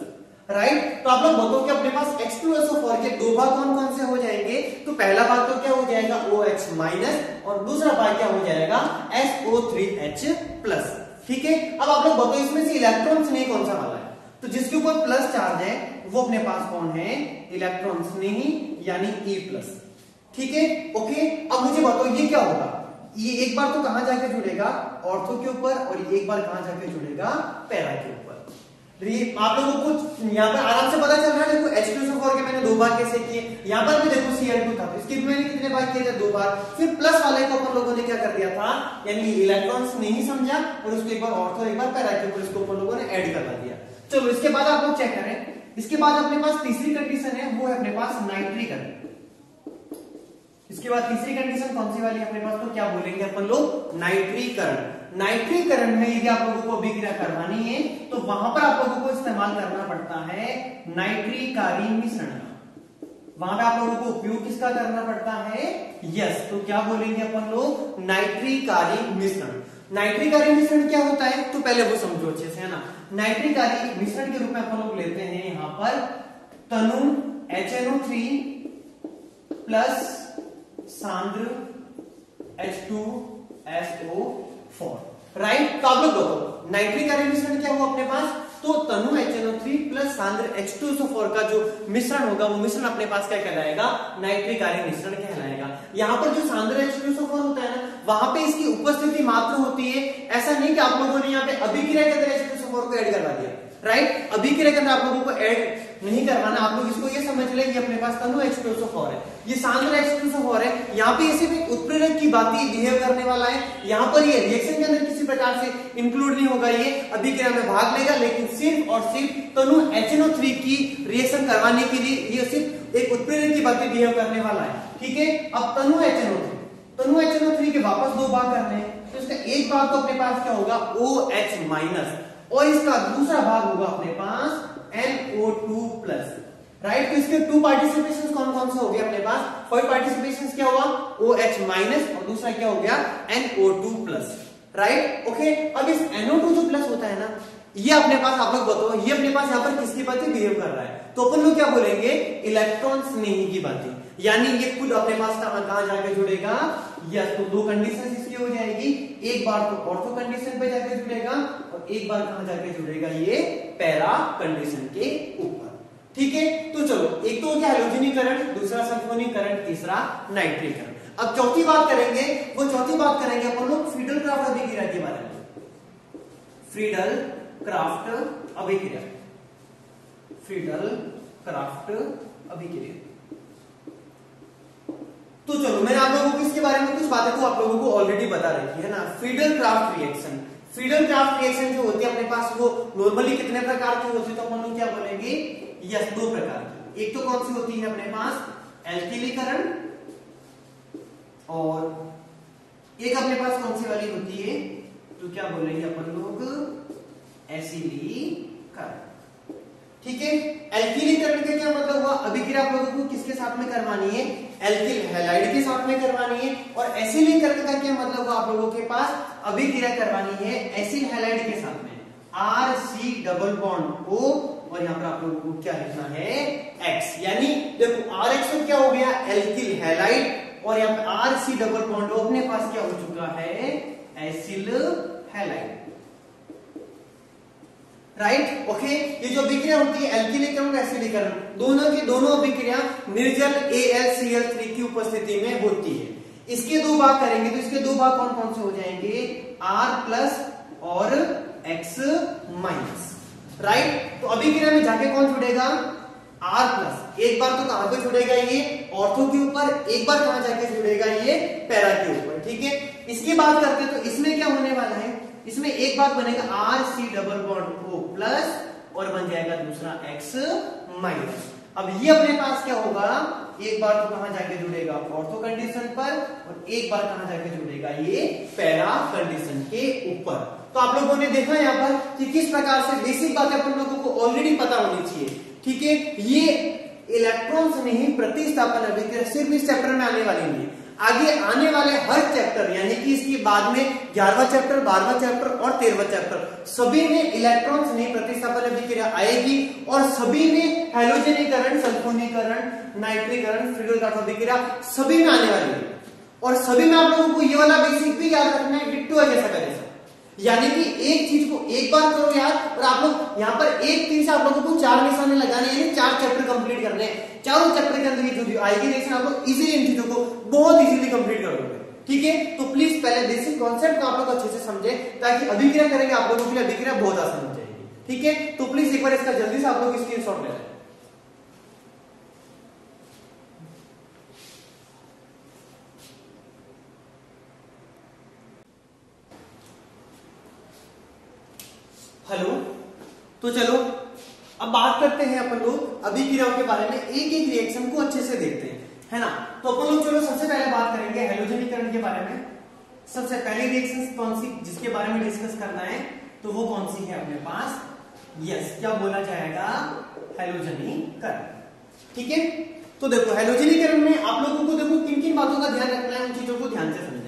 राइट, तो आप लोग बताओ कि अपने पास H2SO4 के दो भाग कौन कौन से हो जाएंगे? तो पहला भाग तो क्या हो जाएगा? OH माइनस, और दूसरा भाग क्या हो जाएगा? SO3H plus. ठीक है, अब आप लोग बताओ इसमें से इलेक्ट्रॉन स्नेही कौन सा वाला है? तो जिसके ऊपर प्लस चार्ज है वो अपने पास कौन है? इलेक्ट्रॉन स्नेही यानी E प्लस। ठीक है, ओके, अब मुझे बताओ ये क्या होगा? ये एक बार तो कहां जाके जुड़ेगा? ऑर्थो के ऊपर, और एक बार कहां जाके जुड़ेगा? पैरा के ऊपर। आप लोगों को यहाँ पर आराम से पता चल रहा है। देखो H2SO4 के मैंने दो बार कैसे किए, यहाँ पर भी देखो Cl2 था, इसके भी मैंने कितने बार किए थे? दो बार। फिर प्लस वाले को अपन लोगों ने क्या कर दिया था, यानी इलेक्ट्रॉन्स नहीं समझा, और उसको एक बार ऑर्थो एक बार पैरा के ऊपर इसको अपन लोगों ने ऐड करवा दिया। चलो इसके बाद आप लोग चेक करें, इसके बाद अपने पास तीसरी कंडीशन है, वो है अपने पास नाइट्रीकरण। इसके बाद तीसरी कंडीशन कौन सी वाली है अपने पास? तो क्या बोलेंगे अपन लोग? नाइट्रीकरण। नाइट्रीकरण में यदि आप लोगों को अभिक्रिया करवानी है, तो वहां पर आप लोगों को इस्तेमाल करना पड़ता है नाइट्रीकारी मिश्रण का। वहां पे आप लोगों को उपयोग किसका करना पड़ता है? यस, तो क्या बोलेंगे अपन लोग? नाइट्रीकारी मिश्रण। नाइट्रीकारी मिश्रण क्या होता है? तो पहले वो समझो अच्छे से, है ना। नाइट्रीकारी मिश्रण के रूप में अपन लोग लेते हैं यहां पर तनु HNO3 प्लस सांद्र H2SO4। राइट, तो आप लोग बताओ नाइट्रिक मिश्रण क्या हुआ अपने पास? तो तो तनु HNO3 प्लस सांद्र H2SO4 का जो मिश्रण होगा वो मिश्रण अपने पास क्या कहलाएगा, नाइट्रिक आयन मिश्रण कहलाएगा। यहाँ पर जो सांद्र H2SO4 होता है ना, वहां पे इसकी उपस्थिति मात्र होती है। ऐसा नहीं कि आप लोगों ने यहाँ पे अभिक्रिया के अंदर H2SO4 को ऐड करवा दिया, राइट। अभिक्रिया के अंदर आप लोगों को ऐड नहीं करवाना, आप लोग इसको ये समझ लें कि अपने पास तनु H2SO4 है, ये सांद्र H2SO4 है। यहाँ पे ये सिर्फ एक उत्प्रेरक की बात बिहेव करने वाला है, यहाँ पर ये रिएक्शन के अंदर किसी प्रकार से इंक्लूड नहीं होगा, ये अभिक्रिया में भाग लेगा, लेकिन सिर्फ और सिर्फ तनु HNO3 की रिएक्शन करवाने के लिए ये सिर्फ एक उत्प्रेरक की बात बिहेव करने वाला है, ठीक है। अब तनु HNO3 के वापस दो भाग करने हैं, तो इसका एक भाग तो अपने पास क्या होगा, OH माइनस, और इसका दूसरा भाग होगा अपने पास NO2 प्लस, राइट। तो इसके टू पार्टिसिपेशन कौन कौन से हो गए अपने पास, फर्स्ट पार्टिसिपेशन क्या हुआ, OH माइनस, और दूसरा क्या हो गया, NO2 प्लस, राइट, ओके। अब इस NO2 जो प्लस होता है ना, ये अपने पास आप लोग बताओ, ये अपने पास यहाँ पर किसकी बातें बिहेव कर रहा है, तो अपन लोग क्या बोलेंगे, इलेक्ट्रॉन स्नेही की बातें, यानी ये खुद अपने पास कहां जाके जुड़ेगा, या तो दो कंडीशन इसकी हो जाएगी, एक बार तो ऑर्थो कंडीशन पे जाके जुड़ेगा और एक बार कहां जाके जुड़ेगा, ये पैरा कंडीशन के ऊपर, ठीक है। तो चलो, एक तो क्या हैलोजनीकरण, दूसरा सल्फोनीकरण, तीसरा नाइट्रीकरण। अब चौथी बात करेंगे, वो चौथी बात करेंगे अपन लोग फ्रीडल क्राफ्ट अभिक्रिया के बारे में, फ्रीडल क्राफ्ट अभिक्रिया, फ्रीडल क्राफ्ट अभिक्रिया। तो चलो, मैंने आप लोगों को इसके बारे में कुछ बातें तो आप लोगों को ऑलरेडी बता रखी है ना। Friedel craft reaction, Friedel craft reaction जो होती है अपने पास, वो नॉर्मली कितने प्रकार की होती है, तो अपन लोग क्या बोलेंगे, यस, दो प्रकार की। एक तो कौन सी होती है अपने पास, एल्किलीकरण, और एक अपने पास कौन सी वाली होती है, तो क्या बोलेंगे अपन लोग, एसिलीकरण, ठीक है। एल्किलीकरण का क्या मतलब हुआ, अभिक्रिया आप लोगों को किसके साथ में करवानी है, एल्किल हैलाइड के साथ में करवानी है। और एसिलीकरण का क्या मतलब हुआ, आप लोगों के पास अभिक्रिया करवानी है एसिल हैलाइड के साथ में, RC डबल बॉन्ड O, और यहाँ पर आप लोगों को क्या लिखना है, X, यानी देखो RX में क्या हो गया, एल्किल हैलाइड, और यहाँ पे RC डबल बॉन्ड O अपने पास क्या हो चुका है, एसिल हैलाइड, राइट, ओके। ये जो अभिक्रिया होती है एल्किलीकरण और एसिडीकरण, दोनों की दोनों अभिक्रिया निर्जल AlCl3 की उपस्थिति में होती है। इसके दो भाग करेंगे, तो इसके दो भाग कौन कौन से हो जाएंगे, R प्लस और X माइनस, राइट। तो अभिक्रिया में जाके कौन जुड़ेगा, R प्लस, एक बार तो कहां पे जुड़ेगा, ये ऑर्थो के ऊपर, एक बार कहां जाके जुड़ेगा, ये पैरा के ऊपर, ठीक है। इसकी बात करते हैं, तो इसमें क्या होने वाला है, इसमें एक बात बनेगा RC double bond O plus, और बन जाएगा दूसरा X माइनस। अब ये अपने पास क्या होगा, एक बार तो कहां जाके जुड़ेगा, ऑर्थो कंडीशन पर, और एक बार कहां जाके जुड़ेगा, ये पैरा कंडीशन के ऊपर। तो आप लोगों ने देखा यहाँ पर कि किस प्रकार से बेसिक बातें अपन लोगों को ऑलरेडी पता होनी चाहिए, ठीक है। ये इलेक्ट्रॉन्स नहीं प्रतिस्थापन अभिक्रिया सिर्फ इस चैप्टर में आने वाली नहीं है, आगे आने वाले हर चैप्टर, यानी कि इसके बाद में 11वां चैप्टर, 12वां चैप्टर और 13वां चैप्टर, सभी में इलेक्ट्रॉन्स नहीं प्रतिस्थापन अभिक्रिया आएगी, और सभी में हैलोजनीकरण, सल्फोनीकरण, नाइट्रीकरण, फ्रीडल क्राफ्ट अभिक्रिया सभी में आने वाली है। और सभी में आप लोगों को ये वाला बेसिक भी याद रखना है, डिट्टो है जैसा करे, यानी कि एक चीज को एक बार करो यार, और आप लोग यहाँ पर एक तीर से आप लोगों को 4 निशाने लगाने, यानी 4 चैप्टर कंप्लीट करने हैं। चारों चैप्टर के अंदर जो आएगी रिएक्शन आप लोग इजीली इन चीजों को बहुत इजीली कंप्लीट करोगे, ठीक है। तो प्लीज पहले बेसिक कॉन्सेप्ट को आप लोग अच्छे से समझे, ताकि अभिक्रिया करेंगे आप लोगों के लिए अभिक्रिया बहुत आसान हो जाएगी, ठीक है। तो प्लीज एक बार इसका जल्दी से आप लोग स्क्रीनशॉट ले लें। हेलो, तो चलो अब बात करते हैं अपन लोग अभिक्रियाओं के बारे में, एक एक रिएक्शन को अच्छे से देखते हैं, है ना। तो अपन लोग चलो सबसे पहले बात करेंगे हैलोजनीकरण के बारे में। सबसे पहली रिएक्शन कौन सी जिसके बारे में डिस्कस करना है, तो वो कौन सी है अपने पास, यस, क्या बोला जाएगा, हैलोजनीकरण, ठीक है। तो देखो हैलोजनीकरण में आप लोगों को देखो किन किन बातों का ध्यान रखना है, उन चीजों को ध्यान से समझें।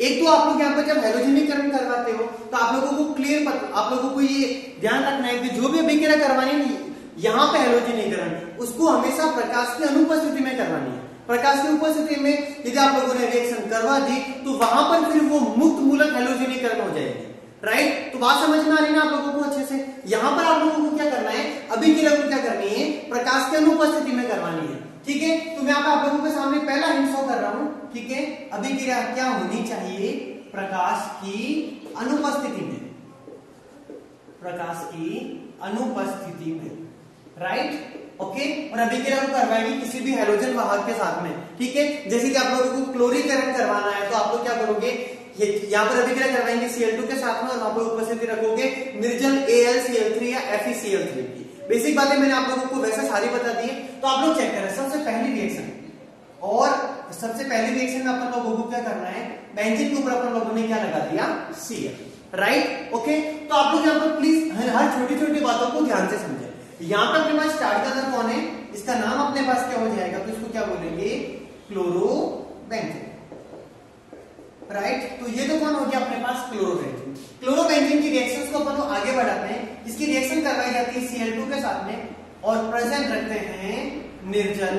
एक तो आप लोग यहाँ पर जब हैलोजनीकरण करवाते हो, तो आप लोगों को क्लियर, आप लोगों को ये ध्यान रखना है कि जो भी अभिक्रिया करवानी है यहाँ पे हैलोजनीकरण, उसको हमेशा प्रकाश की अनुपस्थिति में करवानी है। प्रकाश की उपस्थिति में यदि आप लोगों ने रिएक्शन करवा दी, तो वहां पर फिर वो मुक्त मूलक हैलोजनीकरण हो जाएगी, राइट। तो बात समझ में आ रही ना आप लोगों को अच्छे से। यहां पर आप लोगों को क्या करना है, अभिक्रिया को क्या करनी है, प्रकाश की अनुपस्थिति में करवानी है, ठीक है। तो मैं आप लोगों के सामने पहला हिंट शो कर रहा हूं, ठीक है। अभिक्रिया क्या होनी चाहिए, प्रकाश की अनुपस्थिति में, प्रकाश की अनुपस्थिति में, राइट, ओके। और अभिक्रिया को करवाएंगे किसी भी हैलोजन वाहक के साथ में, ठीक है। जैसे कि आप लोगों को क्लोरीकरण करवाना है तो आप लोग क्या करोगे, यहाँ पर अभिक्रिया करवाएंगे Cl2 के साथ में और वहां पर उपस्थिति रखोगे निर्जल AlCl3 या FeCl3 की। बेसिक बातें मैंने आप लोगों को वैसे सारी बता दी है। तो आप लोग चेक करें सबसे पहली रिएक्शन, और सबसे पहली रिएक्शन में अपन लोगों को क्या करना है, बेंजीन के ऊपर अपन लोगों ने क्या लगा दिया, Cl, राइट, ओके। तो आप लोग यहाँ पर प्लीज हर छोटी छोटी बातों को ध्यान से समझें। यहाँ पर अपने पास स्टार्ट का अंदर कौन है, इसका नाम अपने पास क्या हो जाएगा, तो इसको क्या बोलेंगे, क्लोरोबेंजीन, राइट। तो ये तो कौन हो गया अपने पास, क्लोरोबेंजीन। क्लोरोबेंजीन की रिएक्शंस को अपन लोग आगे बढ़ाते हैं। इसकी रिएक्शन करवाई जाती है Cl2 के साथ में और प्रेजेंट रखते हैं निर्जल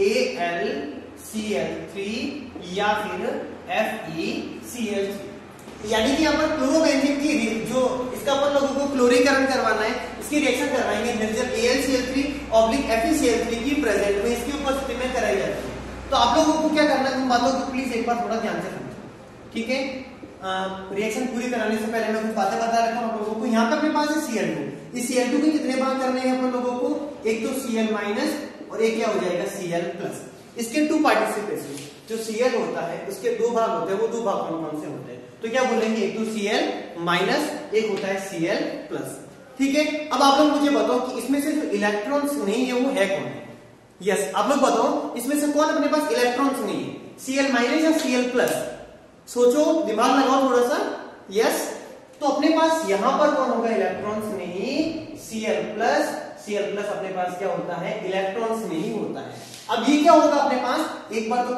AlCl3 या फिर FeCl3। यानी कि यहाँ पर क्लोरोबेंजीन की जो इसका अपन लोगों को क्लोरीकरण करवाना है, इसकी रिएक्शन करवाएंगे निर्जल AlCl3 FeCl3 की प्रेजेंट में, इसकी उपस्थिति में कराई जाती है। तो आप लोगों को क्या करना है, उन बातों को प्लीज एक बार थोड़ा ध्यान से समझो, ठीक है। रिएक्शन पूरी कराने से पहले मैं कुछ बातें बता रखा हूं आप लोगों को। यहाँ पे अपने पास है Cl2, इस Cl2 के कितने भाग करने हैं अपन लोगों को, एक तो Cl माइनस और एक क्या हो जाएगा Cl प्लस। इसके टू पार्टिसिपेशन, जो Cl होता है उसके दो भाग होते हैं, वो दो भाग कौन कौन से होते हैं, तो क्या बोलेंगे, एक तो Cl माइनस, एक होता है Cl प्लस, ठीक है। अब आप लोग मुझे बताओ कि इसमें से जो इलेक्ट्रॉन्स नहीं है वो है कौन है, यस आप लोग बताओ इसमें से कौन अपने पास इलेक्ट्रॉन्स नहीं है, Cl माइनस या Cl प्लस, सोचो दिमाग लगाओ थोड़ा सा, यस। तो अपने पास यहां पर कौन होगा, इलेक्ट्रॉन्स नहीं, Cl प्लस। Cl प्लस अपने पास क्या होता है, इलेक्ट्रॉन्स नहीं होता है। अब ये क्या होगा अपने पास, एक बार तो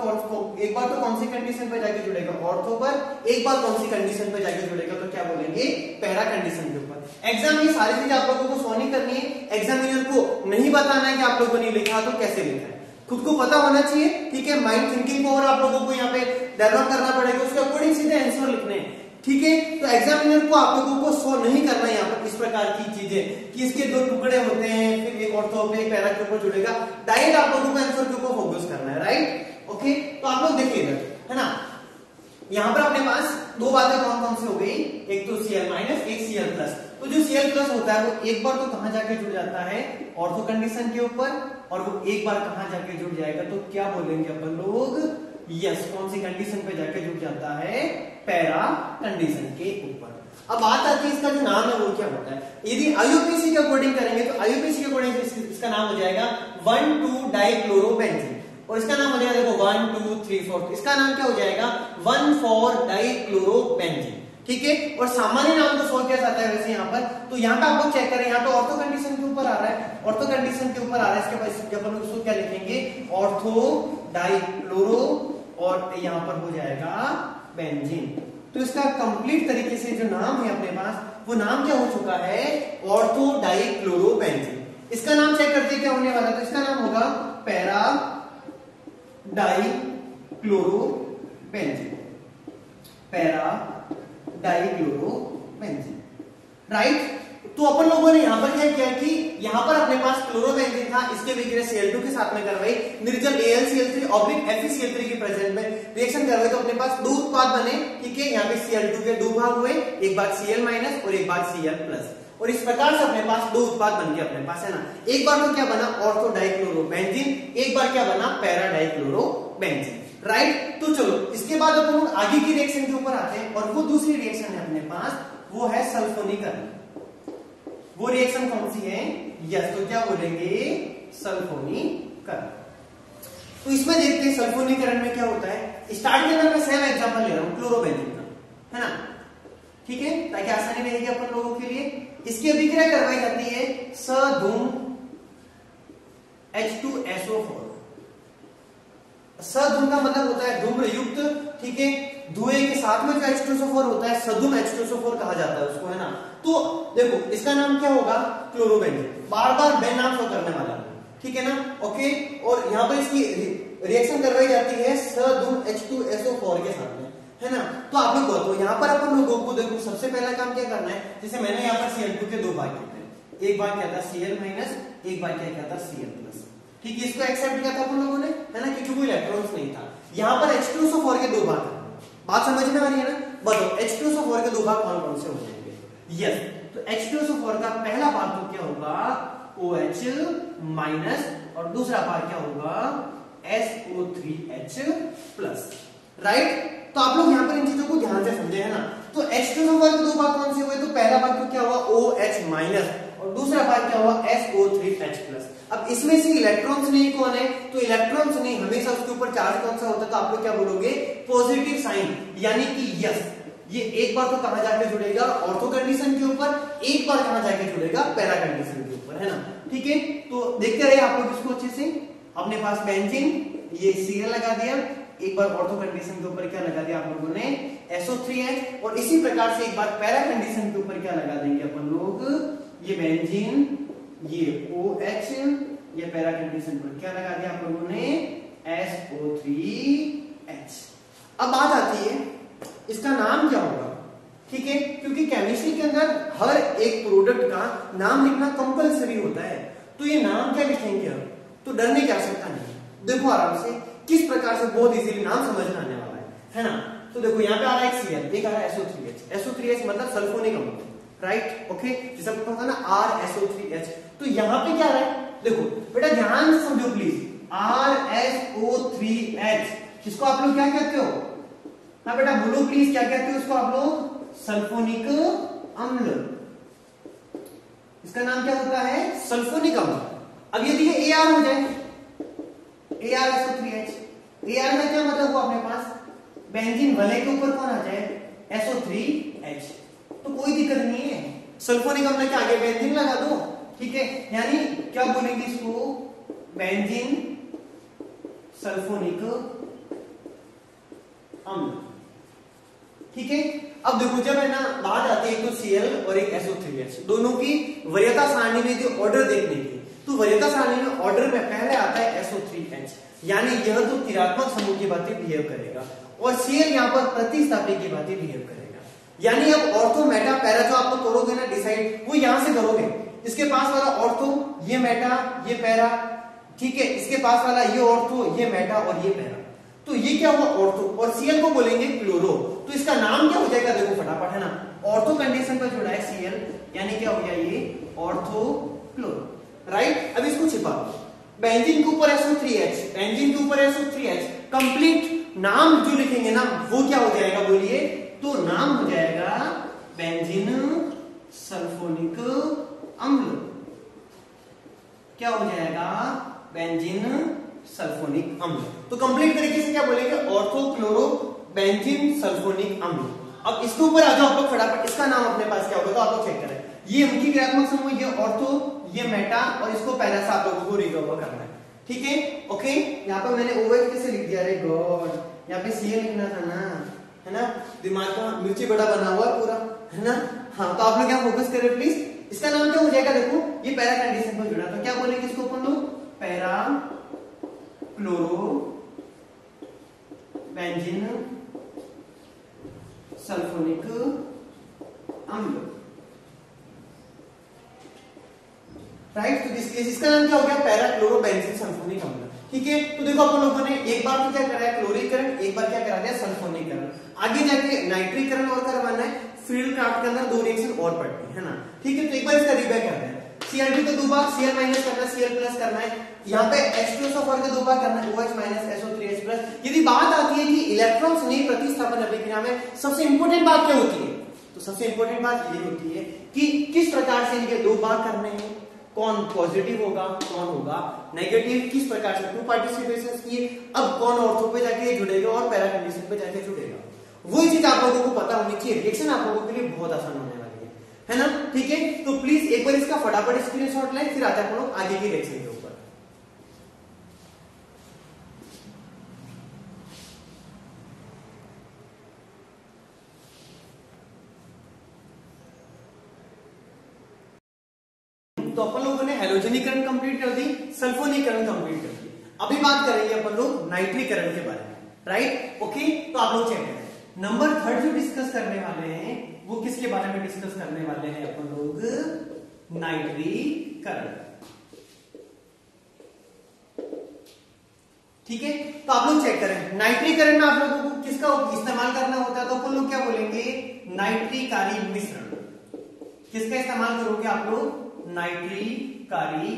कौन सी कंडीशन पे जाके जुड़ेगा, ऑर्थो पर, एक बार कौन सी कंडीशन पे जाके जुड़ेगा, तो क्या बोलेंगे, पैरा कंडीशन के ऊपर। एग्जाम ये सारी चीजें आप लोगों को सॉल्व नहीं करनी है, एग्जामिनर को नहीं बताना है कि आप लोगों ने लिखा तो कैसे लिखा है, खुद को पता होना चाहिए, ठीक है। माइंड थिंकिंग पावर आप लोगों को यहाँ पे डेवलप करना पड़ेगा, उसके अकॉर्डिंग सीधे आंसर लिखने हैं, ठीक है। तो एग्जामिनर को आप लोगों को सॉल्व नहीं करना है यहाँ पर इस प्रकार की चीजें कि इसके दो टुकड़े होते हैं, फिर एक ऑर्थो पे एक पैरा के ऊपर जुड़ेगा, डायरेक्ट आप लोगों को आंसर के ऊपर फोकस करना है, राइट, ओके। तो आप लोग देखिएगा, है ना, यहाँ पर अपने पास दो बातें कौन कौन सी हो गई, एक तो Cl माइनस, एक Cl प्लस। तो जो Cl प्लस होता है वो एक बार तो कहां जाके जुड़ जाता है, ऑर्थो कंडीशन के ऊपर, और वो एक बार कहां जाके जुड़ जाएगा, तो क्या बोलेंगे अपन लोग, यस, कौन सी कंडीशन पे जाके जुड़ जाता है, पैरा कंडीशन के ऊपर। अब बात आती है इसका जो नाम है वो क्या होता है। यदि आईयूपीएसी के अकॉर्डिंग करेंगे तो आईयूपीएसी के अकॉर्डिंग इसका नाम हो जाएगा 1,2 डाइक्लोरोबेंजीन, और इसका नाम हो जाएगा देखो 1 2 3 4, इसका नाम क्या हो जाएगा 1,4 डाइक्लोरोबेंजीन, ठीक है। और सामान्य नाम को सोल्व किया जाता है वैसे यहाँ पर। तो यहाँ पे आप लोग चेक करें, यहाँ पे ऑर्थो कंडीशन के ऊपर आ रहा है, ऑर्थो कंडीशन के ऊपर आ रहा है, इसके बाद जब हम लोग उसको क्या लिखेंगे, ऑर्थो डाइक्लोरो, और यहाँ पर हो जाएगा बेंजीन। तो इसका कंप्लीट तरीके से जो नाम है अपने पास, वो नाम क्या हो चुका है, ऑर्थो डाइक्लोरोबेंजीन। इसका नाम चेक करते क्या होने वाला, तो इसका नाम होगा para dichlorobenzene, para dichlorobenzene, right. तो अपन लोगों ने यहां पर क्या किया कि यहां पर अपने पास क्लोरोबेंजीन था, इसके विक्रिया Cl2 के साथ में करवाई, निर्जल AlCl3 FeCl3 की प्रेजेंट में रिएक्शन करवाई, तो अपने पास दो उत्पाद बने, ठीक है। यहाँ पे Cl2 के दो भाग हुए, एक बार Cl माइनस और एक बार Cl प्लस, और इस प्रकार से अपने पास दो उत्पाद बन के अपने पास, है ना। एक बार तो क्या बना, ऑर्थो डाइक्लोरोबेंजीन, एक बार क्या बना, पैरा डाइक्लोरोबेंजीन, राइट। तो चलो इसके बाद अपन लोग आगे की रिएक्शन के ऊपर आते हैं, और वो दूसरी रिएक्शन है अपने पास, वो है सल्फोनीकरण। वो रिएक्शन कौन सी है, यस, तो क्या बोलेंगे, सल्फोनीकरण। तो इसमें देखते हैं सल्फोनीकरण में क्या होता है। स्टार्ट के अंदर मैं सेम एग्जांपल ले रहा हूं क्लोरोबेंजीन का, है ना, ठीक है, ताकि आसानी रहेगी अपन लोगों के लिए। इसकी अभिक्रिया करवाई जाती है सधूम H2SO4। सधूम का मतलब होता है धूम्र युक्त, ठीक है। धुएं के साथ में जो H2SO4 होता है सधूम H2SO4 कहा जाता है उसको, है ना। तो देखो इसका नाम क्या होगा, क्लोरोबेंजीन, बार बार बेन नाम शो करने वाला, ठीक है ना, ओके। और यहाँ पर इसकी रिएक्शन करवाई जाती है सधूम H2SO4 के साथ में, है ना। तो आप लोग तो यहाँ पर अपन लोगों को देखो सबसे पहला काम क्या करना है, जैसे मैंने यहाँ पर Cl2 के दो भाग किए थे, एक भाग क्या था Cl माइनस, एक भाग क्या था Cl प्लस। ठीक है, इसको एक्सेप्ट किया था अपन लोगों ने, है ना, क्योंकि कोई इलेक्ट्रॉन्स नहीं था। यहाँ पर H2SO4 के दो भाग है, बात समझ में आ रही है ना। बताओ H2SO4 के दो भाग कौन कौन से हो जाएंगे? यस, तो H2SO4 का पहला भाग तो क्या होगा, OH माइनस, और दूसरा भाग क्या होगा, SO3H प्लस। राइट, तो आप लोग यहाँ पर इन चीजों को ध्यान से समझे, है ना। तो H2SO4 के दो भाग कौन से हुए, तो पहला भाग तो क्या हुआ OH माइनस, और दूसरा भाग क्या हुआ SO3H प्लस। अब इसमें से इलेक्ट्रॉन्स नहीं कौन है, तो इलेक्ट्रॉन्स नहीं, हमेशा उसके ऊपर चार्ज कौन सा होता है, तो आप लोग क्या बोलोगे, पॉजिटिव साइन, यानी कि यस, ये एक बार तो कहां जाके जुड़ेगा, ऑर्थो कंडीशन के ऊपर, एक बार कहां जाके जुड़ेगा, पैरा कंडीशन के ऊपर, है ना। ठीक है, तो देखते रहे आप लोग इसको अच्छे से। अपने पास बेंजीन, ये Cl लगा दिया, एक बार ऑर्थो कंडीशन के ऊपर क्या लगा दिया आप लोगों ने, SO3H, और इसी प्रकार से एक बार पैरा कंडीशन के ऊपर क्या लगा देंगे अपन लोग, ये बेंजीन, ये OH, ये पैरा कंडीशन पर क्या लगा दिया आप लोगों ने, SO3H। अब बात आती है इसका नाम क्या होगा। ठीक है, क्योंकि केमिस्ट्री के अंदर हर एक प्रोडक्ट का नाम लिखना कंपलसरी होता है, तो ये नाम क्या लिखेंगे हम, तो डरने की आवश्यकता नहीं, देखो आराम से किस प्रकार से बहुत इजीली नाम समझ में आने वाला है ना। तो देखो यहाँ पे आ रहा है Cl, एक आ रहा है SO3H, SO3H मतलब सल्फोनिक अम्ल, राइट, ओके, जैसे आपको पता ना RSO3H, तो यहाँ पे क्या आ रहा है, देखो बेटा ध्यान से समझो प्लीज, RSO3H, जिसको आप लोग क्या कहते हो, हाँ बेटा बोलो प्लीज, क्या कहते हो उसको आप लोग, सल्फोनिक अम्ल। इसका नाम क्या होता है, सल्फोनिक अम्ल। अब यदि ये AR हो जाए, ArSO3H, AR में क्या मतलब हुआ अपने पास, बेंजीन वाले के ऊपर कौन आ जाए, SO3H, तो कोई दिक्कत नहीं है, सल्फोनिक अम्ल के आगे बेंजीन लगा दो। ठीक है, यानी क्या बोलेंगे इसको, बेंजीन सल्फोनिक अम्ल। ठीक है, अब देखो जब है ना बात आती है तो Cl और एक SO3H, दोनों की वरीयता सारणी में जो ऑर्डर देखने की, तो वरीयता सारणी में ऑर्डर में पहले आता है SO3H, यानी यह तो क्रियात्मक समूह की भांति बिहेव करेगा, और Cl यहाँ पर प्रतिस्थापी की भांति बिहेव करेगा। यानी अब ऑर्थो मेटा पैरा जो आप लोग करोगे ना डिसाइड, वो यहां से करोगे, इसके पास वाला ऑर्थो, ये मेटा, ये पैरा, ठीक है, इसके पास वाला ये ऑर्थो, ये मेटा और ये पैरा, तो ये क्या हुआ ऑर्थो, और Cl को बोलेंगे क्लोरो, तो इसका नाम क्या हो जाएगा, देखो फटाफट, है ना, ऑर्थो कंडीशन पर जुड़ा है Cl, यानी क्या हो गया ये ऑर्थो क्लोरो। राइट, अब इसको छिपा दो, बेंजीन के ऊपर SO3H, बेंजीन के ऊपर SO3H, कंप्लीट नाम जो लिखेंगे ना वो क्या हो जाएगा बोलिए, तो नाम हो जाएगा बेंजीन सल्फोनिक अम्ल। क्या हो जाएगा, बेंजीन सल्फोनिक अम्ल। तो कंप्लीट तरीके से क्या बोलेंगे, ऑर्थो क्लोरो बेंजीन सल्फोनिक अम्ल। अब इसके ऊपर आ जाओ आप लोग फटाफट, इसका नाम अपने पास क्या होगा, तो आप लोग चेक करें, ये उनकी क्रियात्मक समूह, ये ऑर्थो, ये मेटा, और इसको पैरा से आप लोगों को रिकवर करना है। ठीक है, ओके, यहाँ पर मैंने OH कैसे लिख दिया, अरे गॉड, यहाँ पे Cl लिखना था ना, है ना, दिमाग का मिर्ची बड़ा बना हुआ पूरा, है ना। हाँ, तो आप लोग यहाँ फोकस करें प्लीज। इसका नाम क्या हो जाएगा, देखो ये पैरा कंडीशन पर जुड़ा, तो क्या बोलेंगे इसको अपन लोग, पैरा क्लोरो बेंजीन सल्फोनिक अम्ल। राइट, तो इसका नाम क्या हो गया, पैरा क्लोरो बेंजीन सल्फोनिक अम्ल। ठीक है, तो देखो अपन लोगों ने एक बार तो क्या करा है, क्लोरीकरण, एक बार क्या करा दिया, सल्फोनीकरण, आगे जाके नाइट्रीकरण और करवाना है, फील्ड क्राफ्ट के अंदर दो रिएक्शन और पढ़नी है ना। ठीक है, तो एक बार इसका रिबैक करते हैं, Cl2 के दो भाग, Cl माइनस करना है, Cl प्लस करना है, यहाँ पे H2SO4 के दो भाग करना है, OH माइनस SO3H प्लस। यदि बात आती है कि इलेक्ट्रॉन्स नहीं प्रतिस्थापन अभिक्रिया में सबसे इंपॉर्टेंट बात क्या होती है, तो सबसे इंपॉर्टेंट बात ये होती है कि किस प्रकार से इनके दो भाग करने हैं, कौन पॉजिटिव होगा, कौन होगा नेगेटिव, किस प्रकार से टू पार्टिसिपेशंस किए, अब कौन ऑर्थो पे जाके जुड़ेगा और पैरा कंडीशन पे जाके जुड़ेगा, वही चीज आप लोगों को पता होनी चाहिए। रिएक्शन आप लोगों के लिए बहुत आसान होने वाली है ना। ठीक है, तो प्लीज एक बार इसका फटाफट स्क्रीनशॉट लें, फिर आते हैं हम लोग आगे की रिएक्शन के ऊपर। तो अपन लोगों ने हैलोजनीकरण कंप्लीट कर दी, सल्फोनीकरण कंप्लीट कर दी, अभी बात करेंगे अपन लोग नाइट्रीकरण के बारे में। राइट, ओके, तो आप लोग चेक करें, नंबर थर्ड जो डिस्कस करने वाले हैं वो किसके बारे में डिस्कस करने वाले हैं अपन लोग, नाइट्रीकरण। ठीक है, तो आप लोग चेक करें नाइट्रीकरण में आप लोगों को किसका इस्तेमाल करना होता है, तो अपन लोग क्या बोलेंगे, नाइट्रीकारी मिश्रण। किसका इस्तेमाल करोगे आप लोग, नाइट्रीकारी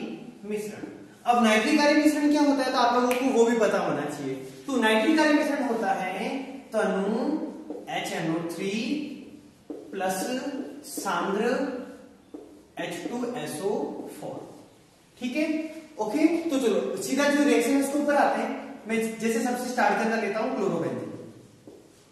मिश्रण। अब नाइट्रीकारी मिश्रण क्या होता है तो आप लोगों को वो भी पता होना चाहिए। तो नाइट्रीकारी मिश्रण होता है तनु HNO3 प्लस सांद्र H2SO4। ठीक है, ओके। तो चलो सीधा जो रिएक्शन है उसके ऊपर आते हैं। मैं जैसे सबसे स्टार्ट के अंदर लेता हूं क्लोरोबेंजीन।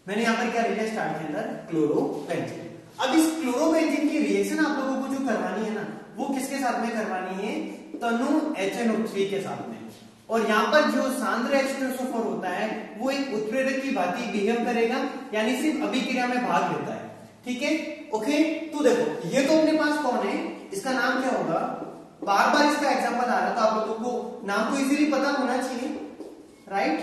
मैंने यहां पर क्या लिया स्टार्ट के अंदर, क्लोरोबेंजीन। अब इस क्लोरोबेंजीन की रिएक्शन आप लोगों को जो करवानी है ना, वो किसके साथ में करवानी है, तनु HNO3 के साथ में। और यहाँ पर जो सांद्र H2SO4 होता है वो एक उत्प्रेरक की भांति बिहेव करेगा, यानी सिर्फ अभिक्रिया में भाग लेता है। ठीक है, ओके। तो देखो ये तो अपने पास कौन है, इसका नाम क्या होगा, बार बार इसका एग्जांपल आ रहा था, आप लोगों को नाम तो इजीली पता होना चाहिए, राइट।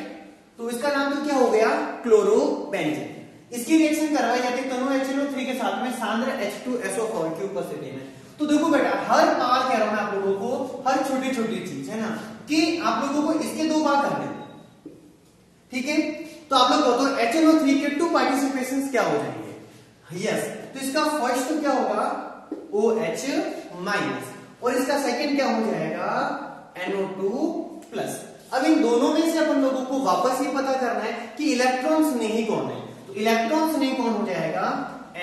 तो इसका नाम तो क्या हो गया, क्लोरोबेंजीन। इसकी रिएक्शन करवाई जाती है तनु HNO3 के साथ में सांद्र H2SO4 की उपस्थिति में। तो देखो बेटा हर बार कह रहा हूं मैं आप लोगों को, हर छोटी छोटी चीज है ना, कि आप लोगों को इसके दो भाग करने हैं। ठीक है, तो आप लोग बताओ HNO3 के 2 पार्टिसिपेशंस क्या हो जाएंगे, यस। तो इसका फर्स्ट तो क्या होगा, OH- और इसका सेकंड क्या हो जाएगा, NO2+। अब इन दोनों में से अपन लोगों को वापस ये पता करना है कि इलेक्ट्रॉन्स नहीं कौन है। तो इलेक्ट्रॉन्स नहीं कौन हो जाएगा,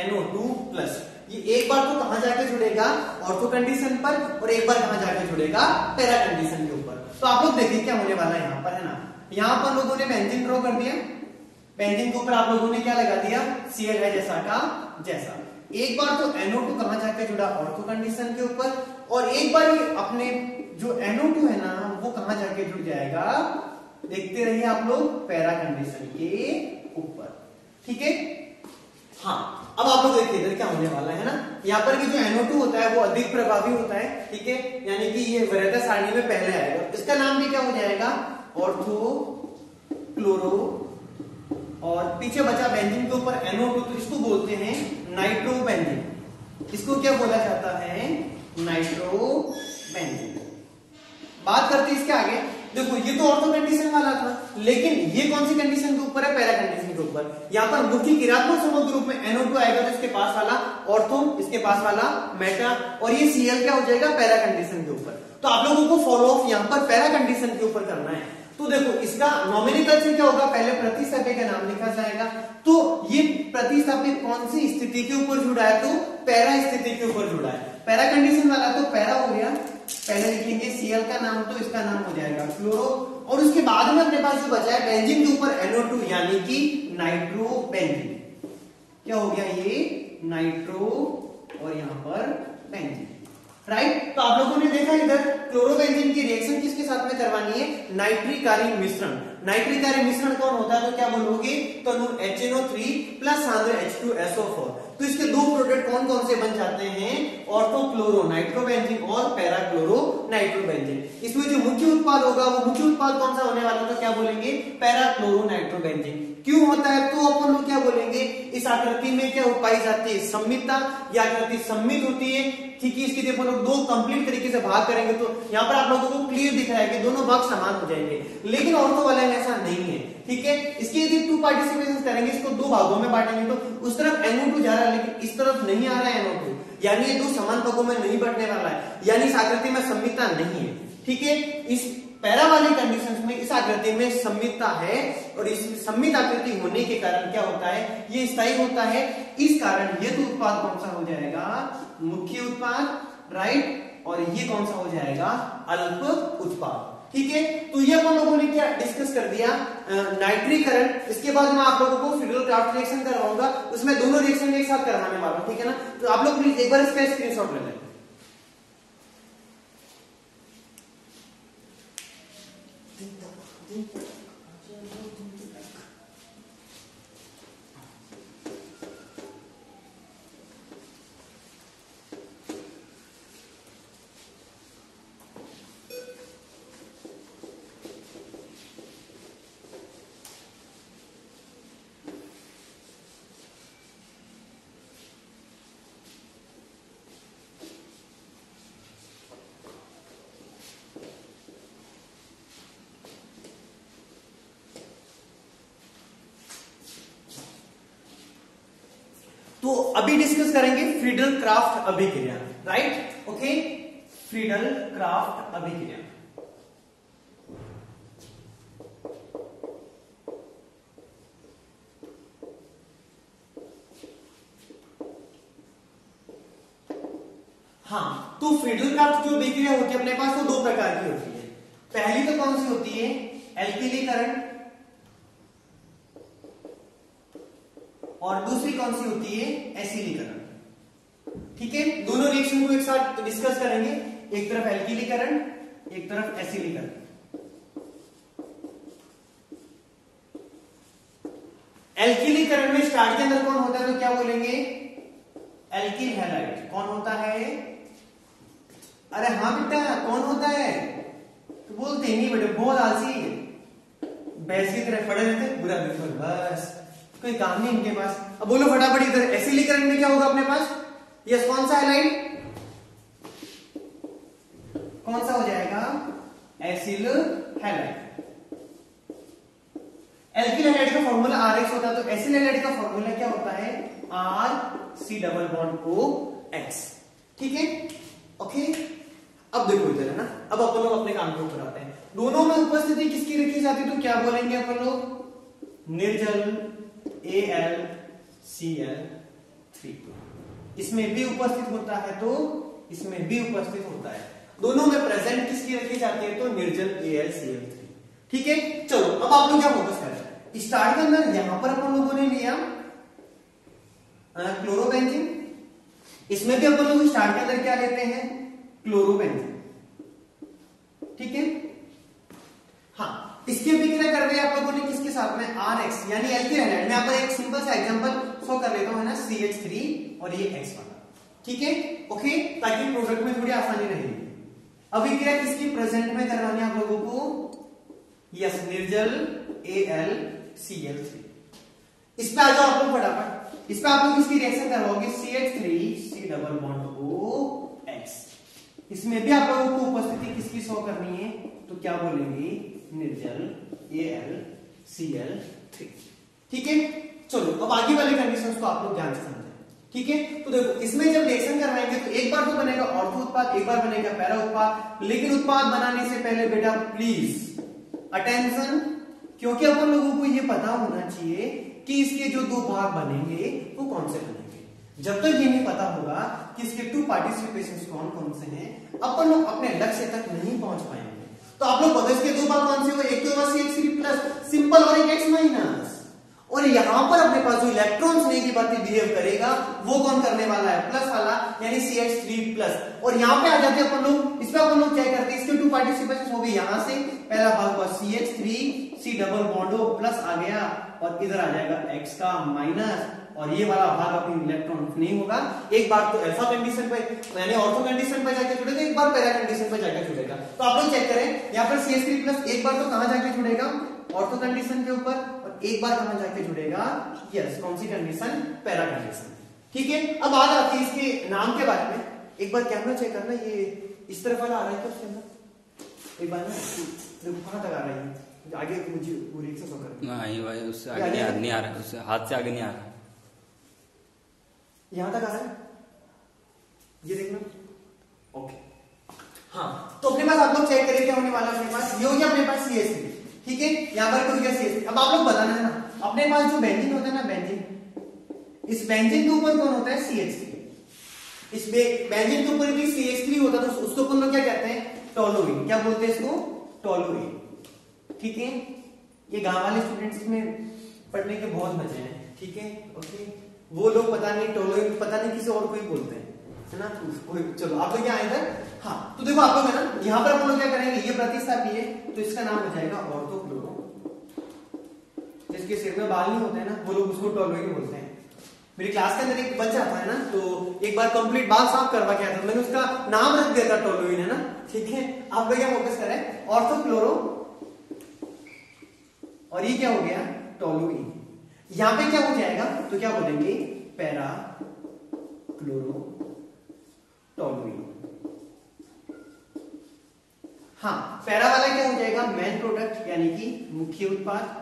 NO2+। ये एक बार तो कहां जाके जुड़ेगा, ऑर्थो कंडीशन पर, और एक बार कहां जाके जुड़ेगा, पैरा कंडीशन के ऊपर। तो आप लोग देखिए क्या होने वाला है यहाँ पर, है ना। यहाँ पर लोगों ने बेंजीन ड्रॉ कर दिया, बेंजीन के ऊपर आप लोगों ने क्या लगा दिया, Cl है जैसा का जैसा। एक बार तो NO2 कहां जाके जुड़ा, ऑर्थो कंडीशन के ऊपर, और एक बार ये अपने जो NO2 है ना वो कहां जाके जुड़ जाएगा, देखते रहिए आप लोग, पैरा कंडीशन के ऊपर। ठीक है, हाँ। अब आप लोग देखिए इधर क्या होने वाला है ना, यहाँ पर कि जो NO2 होता है वो अधिक प्रभावी होता है। ठीक है, यानी कि ये वरीयता सारणी में पहले आएगा, इसका नाम भी क्या हो जाएगा, ऑर्थो क्लोरो, और पीछे बचा बेंजीन के ऊपर NO2, तो इसको बोलते हैं नाइट्रोबेंजीन। इसको क्या बोला जाता है, नाइट्रोबेंजीन। बात करते हैं इसके आगे। देखो ये तो ऑर्थो कंडीशन वाला था, लेकिन ये कौन सी कंडीशन के ऊपर है, पैरा कंडीशन के ऊपर। यहाँ पर मुख्य क्रियात्मक समूह के रूप में NO2 आएगा, तो इसके पास वाला ऑर्थो, इसके पास वाला मेटा, और ये Cl क्या हो जाएगा, पैरा कंडीशन के ऊपर। तो आप लोगों को फॉलो ऑफ यहाँ पर पैरा कंडीशन के ऊपर करना है। तो देखो इसका नॉमिनिकल से क्या होगा, पहले प्रतिस्थापी का नाम लिखा जाएगा। तो ये प्रतिस्थापी कौन सी स्थिति के ऊपर जुड़ा है, तो पैरा स्थिति के ऊपर जुड़ा है। पैरा कंडीशन वाला तो पैरा हो गया, पहले लिखेंगे Cl का नाम, तो इसका नाम हो जाएगा क्लोरो, और उसके बाद में अपने पास जो बचा है बेंजीन के ऊपर NO2, यानी कि नाइट्रोबेंजीन। क्या हो गया ये, नाइट्रो, और यहाँ पर बेंजीन, राइट। तो आप लोगों ने देखा इधर क्लोरोबेंजीन की रिएक्शन किसके साथ में करवानी है, नाइट्रीकारी मिश्रण। नाइट्रीकारी मिश्रण कौन होता है, तो क्या बोलोगे, तनु HNO3 प्लस सांद्र H2SO4। तो इसके दो प्रोडक्ट कौन कौन से बन जाते हैं, ऑर्थो क्लोरो नाइट्रोबेंजीन और पैरा क्लोरो नाइट्रोबेंजीन। इसमें जो मुख्य उत्पाद होगा वो मुख्य उत्पाद कौन सा होने वाला था, क्या बोलेंगे, पैरा क्लोरो नाइट्रोबेंजीन। क्यों होता है, तो अपन लोग क्या बोलेंगे, इस आकृति में क्या पाई जाती है, सम्मितता, या आकृति सम्मित होती है। ठीक है, इसकी अपन लोग दो कंप्लीट तरीके से भाग करेंगे तो यहाँ पर आप लोगों को क्लियर दिख रहा है कि दोनों भाग समान हो जाएंगे, लेकिन ऑर्थो वाले में ऐसा नहीं है। ठीक है, इसके यदि 2 पार्टिसिपेशन करेंगे, इसको 2 भागों में बांटेंगे, तो उस तरफ NO2 जा रहा है, लेकिन इस तरफ नहीं आ रहा है NO2, यानी ये 2 समान भागों में नहीं बंटने वाला है, यानी इस आकृति में सम्मितता नहीं है। ठीक है, इस पैरा वाली कंडीशंस में इस आकृति में सम्मितता है, और इस सम्मित आकृति होने के कारण क्या होता है, ये स्थायी होता है। इस कारण ये तो उत्पाद कौन सा हो जाएगा, मुख्य उत्पाद, राइट, और ये कौन सा हो जाएगा, अल्प उत्पाद। ठीक है, तो ये अपन लोगों ने क्या डिस्कस कर दिया, नाइट्रीकरण। इसके बाद मैं आप लोगों को फिडल क्राफ्ट रिएक्शन करवाऊंगा, उसमें दोनों रिएक्शन एक साथ करवाने वाला हूं। ठीक है ना, तो आप लोग प्लीज एक बार इसका स्क्रीनशॉट ले लें। तो अभी डिस्कस करेंगे फ्रीडल क्राफ्ट अभिक्रिया, राइट? ओके, फ्रीडल क्राफ्ट अभिक्रिया। हाँ, तो फ्रीडल क्राफ्ट जो अभिक्रिया होती है अपने पास, वो दो प्रकार की होती है। पहली तो कौन सी होती है? एल्किलीकरण, और दूसरी कौन सी होती है? एसिलीकरण। ठीक है, दोनों रिएक्शन को एक साथ डिस्कस करेंगे, एक तरफ एल्किलीकरण, एक तरफ एसिलीकरण। एल्किलीकरण में स्टार्ट के अंदर कौन होता है तो क्या बोलेंगे? Alkyl halide. कौन होता है? अरे हाँ बेटा, कौन होता है? तो बोलते ही नहीं बेटे, बहुत आलसी है, भैंस की तरह पड़े रहते पूरा दिन, बस कोई काम नहीं इनके पास। अब बोलो फटाफट इधर, एसिलीकरण में क्या होगा अपने पास? यस, कौन सा हैलाइड? कौन सा हो जाएगा? Acyl halide. एल्किल हैलाइड का फॉर्मूला RX होता है, तो एसिल हैलाइड का फॉर्मूला क्या होता है? RC double bond OX। ठीक है, ओके। अब देखो इधर है ना, अब अपन लोग अपने काम के ऊपर आते हैं। दोनों में उपस्थिति किसकी रखी जाती है तो क्या बोलेंगे अपन लोग? निर्जल AlCl3। इसमें भी उपस्थित होता है तो इसमें भी उपस्थित होता है, दोनों में प्रेजेंट किसकी रखी जाती है तो निर्जल AlCl3। ठीक है, चलो अब आप लोग क्या फोकस कर रहे हैं? स्टार्ट के अंदर यहां पर अपन लोगों ने लिया क्लोरोबेंजीन, इसमें भी अपन लोग स्टार्ट के अंदर क्या लेते हैं? क्लोरोबेंजीन। ठीक है, हाँ, इसकी अभिक्रिया कर रहे हैं आप लोगों ने किसके साथ में? RX यानी एल्किल हैलाइड। मैं यहाँ पर एक सिंपल सा एग्जांपल शो कर लेता हूं, है ना, CH3 और ये X वाला। ठीक है, ओके, ताकि प्रोडक्ट में थोड़ी आसानी रहेगी। अभिक्रिया किसकी प्रेजेंट में करवानी है आप लोगों को? यस, निर्जल AlCl3। इस पे आ जाओ आप लोग फटाफट। इस पे आप लोग किसकी रिएक्शन करवाओगे? CH3C double bond OX। इसमें भी आप लोगों को उपस्थिति किसकी शो करनी है तो क्या बोलेंगे? निर्जल AlCl3। ठीक है, चलो अब आगे वाले कंडीशंस को आप लोग ध्यान से समझें। ठीक है, तो देखो इसमें जब रिएक्शन करवाएंगे तो एक बार तो बनेगा ऑर्थो उत्पाद, एक बार बनेगा पैरा उत्पाद। लेकिन उत्पाद बनाने से पहले बेटा प्लीज अटेंशन, क्योंकि अपन लोगों को ये पता होना चाहिए कि इसके जो दो भाग बनेंगे वो कौन से बनेंगे। जब तक ये नहीं पता होगा कि इसके टू पार्टिसिपेशंस कौन कौन से हैं, अपन लोग अपने लक्ष्य तक नहीं पहुंच पाएंगे। तो आप लोग बताओ इसके दो भाग कौन से हुए? एक तो CH3 प्लस सिंपल और एक X माइनस। और यहां पर अपने पास जो इलेक्ट्रॉन्स ने की बातें बिहेव करेगा वो कौन करने वाला है? प्लस वाला, यानी CH3 प्लस। और यहां पे आ जाते हैं अपन लोग, इसमें अपन लोग क्या करते हैं? इसके टू पार्टिसिपेशंस हो गए, यहां से पहला भाग हुआ CH3C double bond O plus आ गया, और इधर आ जाएगा X का माइनस, और ये वाला भाग अपनी इलेक्ट्रॉन नहीं होगा। एक बार तो अल्फा कंडीशन पे यानी ऑर्थो कंडीशन पे जाके जुड़ेगा, एक बार पैरा कंडीशन पे जाके जुड़ेगा। तो आप लोग चेक करें, यहाँ पर CH3 प्लस एक बार तो कहां जाके जुड़ेगा? ऑर्थो कंडीशन के ऊपर, और एक बार कहां जाके जुड़ेगा? यस, कौन सी कंडीशन? Para condition. ठीक है, अब बात आती है इसके नाम के बारे में। एक बार कैमरा चेक करना, ये इस तरफ वाला आ रहा है क्या? एक बार ना कहां तक आ रहा है? आगे मुझे पूरी एक्सेस होकर नहीं भाई, उससे आगे नहीं आ रहा है, उससे हाथ से आगे नहीं आ रहा है। यहां तक आ रहा है, ये देखना। ओके, हाँ, तो अपने पास आप लोग चेक करिए क्या होने वाला है अपने पास। ये हो गया अपने पास CH3। ठीक है, यहां पर कुछ गया CH3। अब आप लोग बताना है ना, अपने पास जो बेंजीन होता है ना, बेंजीन, इस बेंजीन के ऊपर कौन होता है? CH3। इस बेंजीन के ऊपर भी CH3 होता है, तो उसको अपन लोग क्या कहते हैं? टोलुइन। क्या बोलते हैं इसको? टोलुइन। ठीक है, ये गांव वाले स्टूडेंट्स में पढ़ने के बहुत मजे हैं। ठीक है, ओके, वो लोग पता नहीं टोलुइन, पता नहीं किसी और को ही बोलते हैं, है ना। चलो आप लोग क्या आए इधर। हाँ, तो देखो आप लोग है ना, यहाँ पर हम लोग क्या करेंगे? ये प्रतिस्थापी है तो इसका नाम हो जाएगा ऑर्थोक्लोरो। जिसके सिर में बाल नहीं होते हैं ना, वो लोग उसको टोलुइन बोलते हैं। मेरी क्लास के अंदर एक बच्चा था, है ना, तो एक बार कंप्लीट बाल साफ करवा के आया था, मैंने उसका नाम रख दिया था टोलुइन, है ना। ठीक है, आप लोग क्या फोकस करें? ऑर्थोक्लोरो, और ये क्या हो गया? टोलुइन। यहां पे क्या हो जाएगा तो क्या बोलेंगे? Para chloro toluene. हाँ, पैरा वाला क्या हो जाएगा? मेन प्रोडक्ट यानी कि मुख्य उत्पाद,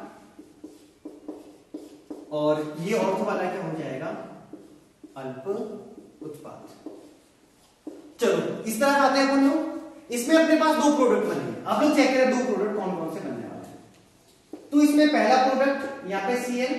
और ये ऑर्थो वाला क्या हो जाएगा? अल्प उत्पाद। चलो इस तरह आते हैं अपन लोग। इसमें अपने पास दो प्रोडक्ट बनेंगे। आप लोग चेक करें दो प्रोडक्ट कौन कौन से बनने वाले हैं। तो इसमें पहला प्रोडक्ट यहाँ पे Cl,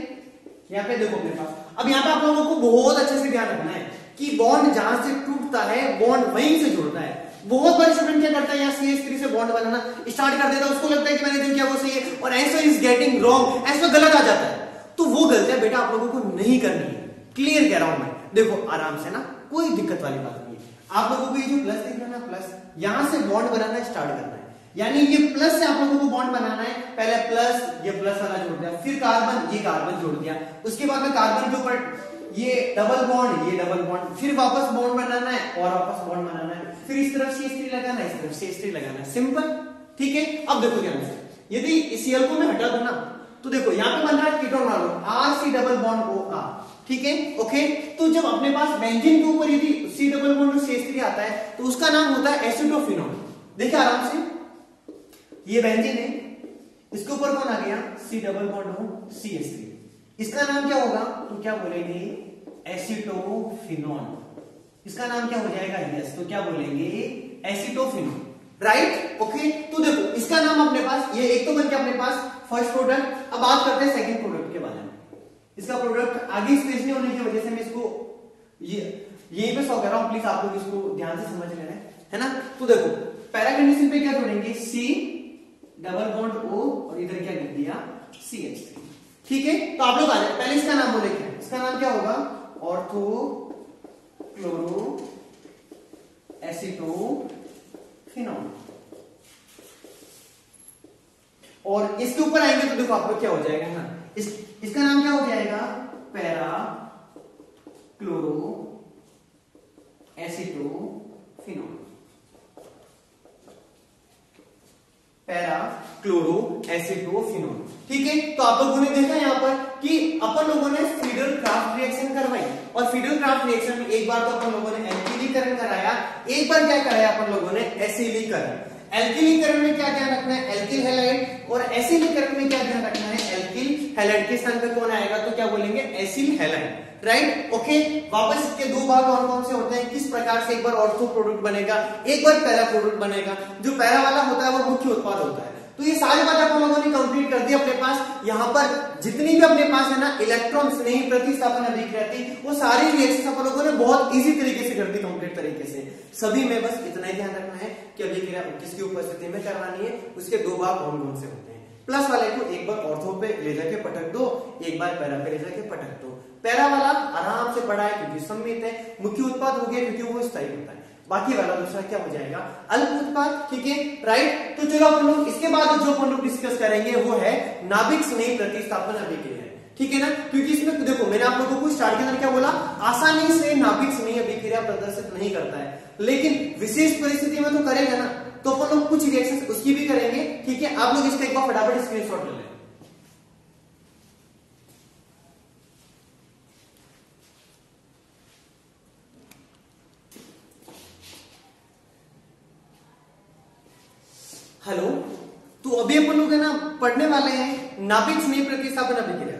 यहाँ पे देखो अपने पास। अब यहाँ पे आप लोगों को बहुत अच्छे से ध्यान रखना है कि बॉन्ड जहां से टूटता है बॉन्ड वहीं से जुड़ता है। बहुत बड़े स्टूडेंट क्या करता है, यहाँ CH3 से बॉन्ड बनाना स्टार्ट कर देता है, उसको लगता है कि मैंने जो किया वो सही है, और answer is getting wrong, answer गलत आ जाता है। तो वो गलतियां बेटा आप लोगों को नहीं करनी है। क्लियर कह रहा हूं मैं, देखो आराम से ना, कोई दिक्कत वाली बात नहीं है। आप लोगों को ये जो प्लस दिख रहा है ना, प्लस यहां से बॉन्ड बनाना स्टार्ट करना है। यानी ये प्लस से आप लोगों को बॉन्ड बनाना है। पहले प्लस, ये प्लस वाला जोड़ दिया, फिर कार्बन, ये कार्बन जोड़ दिया, उसके बाद में कार्बन के ऊपर ये डबल बॉन्ड, ये डबल बॉन्ड, फिर वापस बॉन्ड बनाना है और वापस बॉन्ड बनाना है, फिर इस तरफ CH3 लगाना है, इस तरफ CH3 लगाना है। सिंपल, ठीक है। अब देखो ध्यान से, यदि इस Cl को मैं हटा दूं ना, तो देखो यहाँ पे बन रहा है कीटोन वालों RC डबल बॉन्ड OR, ठीक है, ओके। तो जब अपने पास बेंजीन के ऊपर यदि C डबल बॉन्ड और CH3 आता है तो उसका नाम होता है एसिटोफिनोल। देखिए आराम से, ये बेंजीन है, इसके ऊपर कौन आ गया, C डबल बॉन्ड हो CH3, इसका नाम क्या होगा, तो क्या बोलेंगे, एसिटोफिनोल। इसका नाम क्या हो जाएगा, यस, तो क्या बोलेंगे, एसिटोफिनोल, राइट, ओके। तो देखो इसका नाम अपने पास, ये एक तो बन गया अपने पास फर्स्ट प्रोडक्ट। अब बात करते हैं सेकंड प्रोडक्ट के बारे में। इसका प्रोडक्ट आगे स्पेस नहीं होने की वजह से मैं इसको यहीं पे सॉल्व कर रहा हूं, प्लीज आप लोग इसको ध्यान से समझ लेना है ना। तो देखो पहला कंडीशन पे क्या जोड़ेंगे, C डबल बॉन्ड O और इधर क्या लिख दिया, CH3, ठीक है। तो आप लोग आ जाए, पहले इसका नाम बोले क्या, इसका नाम क्या होगा, ऑर्थो क्लोरो एसिटोफिनोल। और इसके ऊपर आएंगे तो देखो आप लोग क्या हो जाएगा ना, इसका नाम क्या हो जाएगा, पैरा क्लोरो एसिटोफिनोल, पैरा क्लोरो एसिटोफिनोल, ठीक है। तो आप लोगों ने देखा यहाँ पर कि अपन लोगों ने फीडर क्राफ्ट रिएक्शन करवाई, और फीडर क्राफ्ट रिएक्शन में एक बार तो अपन लोगों ने एल्किलीकरण कराया, एक बार क्या कराया अपन लोगों ने, एसिलीकरण। एल्किलीकरण में क्या ध्यान रखना है, एल्किल हैलाइड, और एसिलीकरण में क्या ध्यान रखना है, एल्किल हैलाइड के स्थान पे कौन आएगा, तो क्या बोलेंगे, एसिल हैलाइड, राइट, ओके। वापस इसके दो भाग कौन कौन से होते हैं, किस प्रकार से, एक बार ऑर्थो प्रोडक्ट बनेगा, एक बार पैरा प्रोडक्ट बनेगा। जो पैरा वाला होता है वो मुख्य उत्पाद होता है। तो ये सारी बात आप लोगों ने कंप्लीट कर दी। अपने पास यहाँ पर जितनी भी अपने पास है ना इलेक्ट्रॉन स्नेही प्रतिस्थापन अभिक्रिया थी, वो सारी रिएक्शन अपन लोगों ने बहुत इजी तरीके से कर दी, कंप्लीट तरीके से। सभी में बस इतना ही ध्यान रखना है कि अभिक्रिया किसकी उपस्थिति में करवानी है, उसके दो भाग कौन कौन से होते हैं। प्लस वाले को एक बार ऑर्थो पे ले जाके पटक दो, एक बार पैरा पे ले जाके पटक दो। पैरा वाला आराम से पढ़ा है क्योंकि सम्मित है, मुख्य उत्पाद हो गया क्योंकि वो स्थायी होता है। बाकी वाला दूसरा क्या हो जाएगा, अल्प उत्पाद, ठीक है, राइट। तो चलो अपन लोग इसके बाद जो अपन लोग डिस्कस करेंगे वो है नाभिक स्नेही प्रतिस्थापन अभिक्रिया, ठीक है ना। क्योंकि इसमें देखो मैंने आप लोगों को स्टार्ट के अंदर क्या बोला, आसानी से नाभिक स्नेही अभिक्रिया प्रदर्शित नहीं करता है, लेकिन विशेष परिस्थिति में तो करेगा ना। तो अपन लोग कुछ रिएक्शन उसकी भी करेंगे, ठीक है। आप लोग इसका एक बार फटाफट स्क्रीनशॉट ले लें। हेलो, तो अभी अपन लोग है ना पढ़ने वाले हैं नाभिक स्नेही प्रतिस्थापन अभिक्रिया।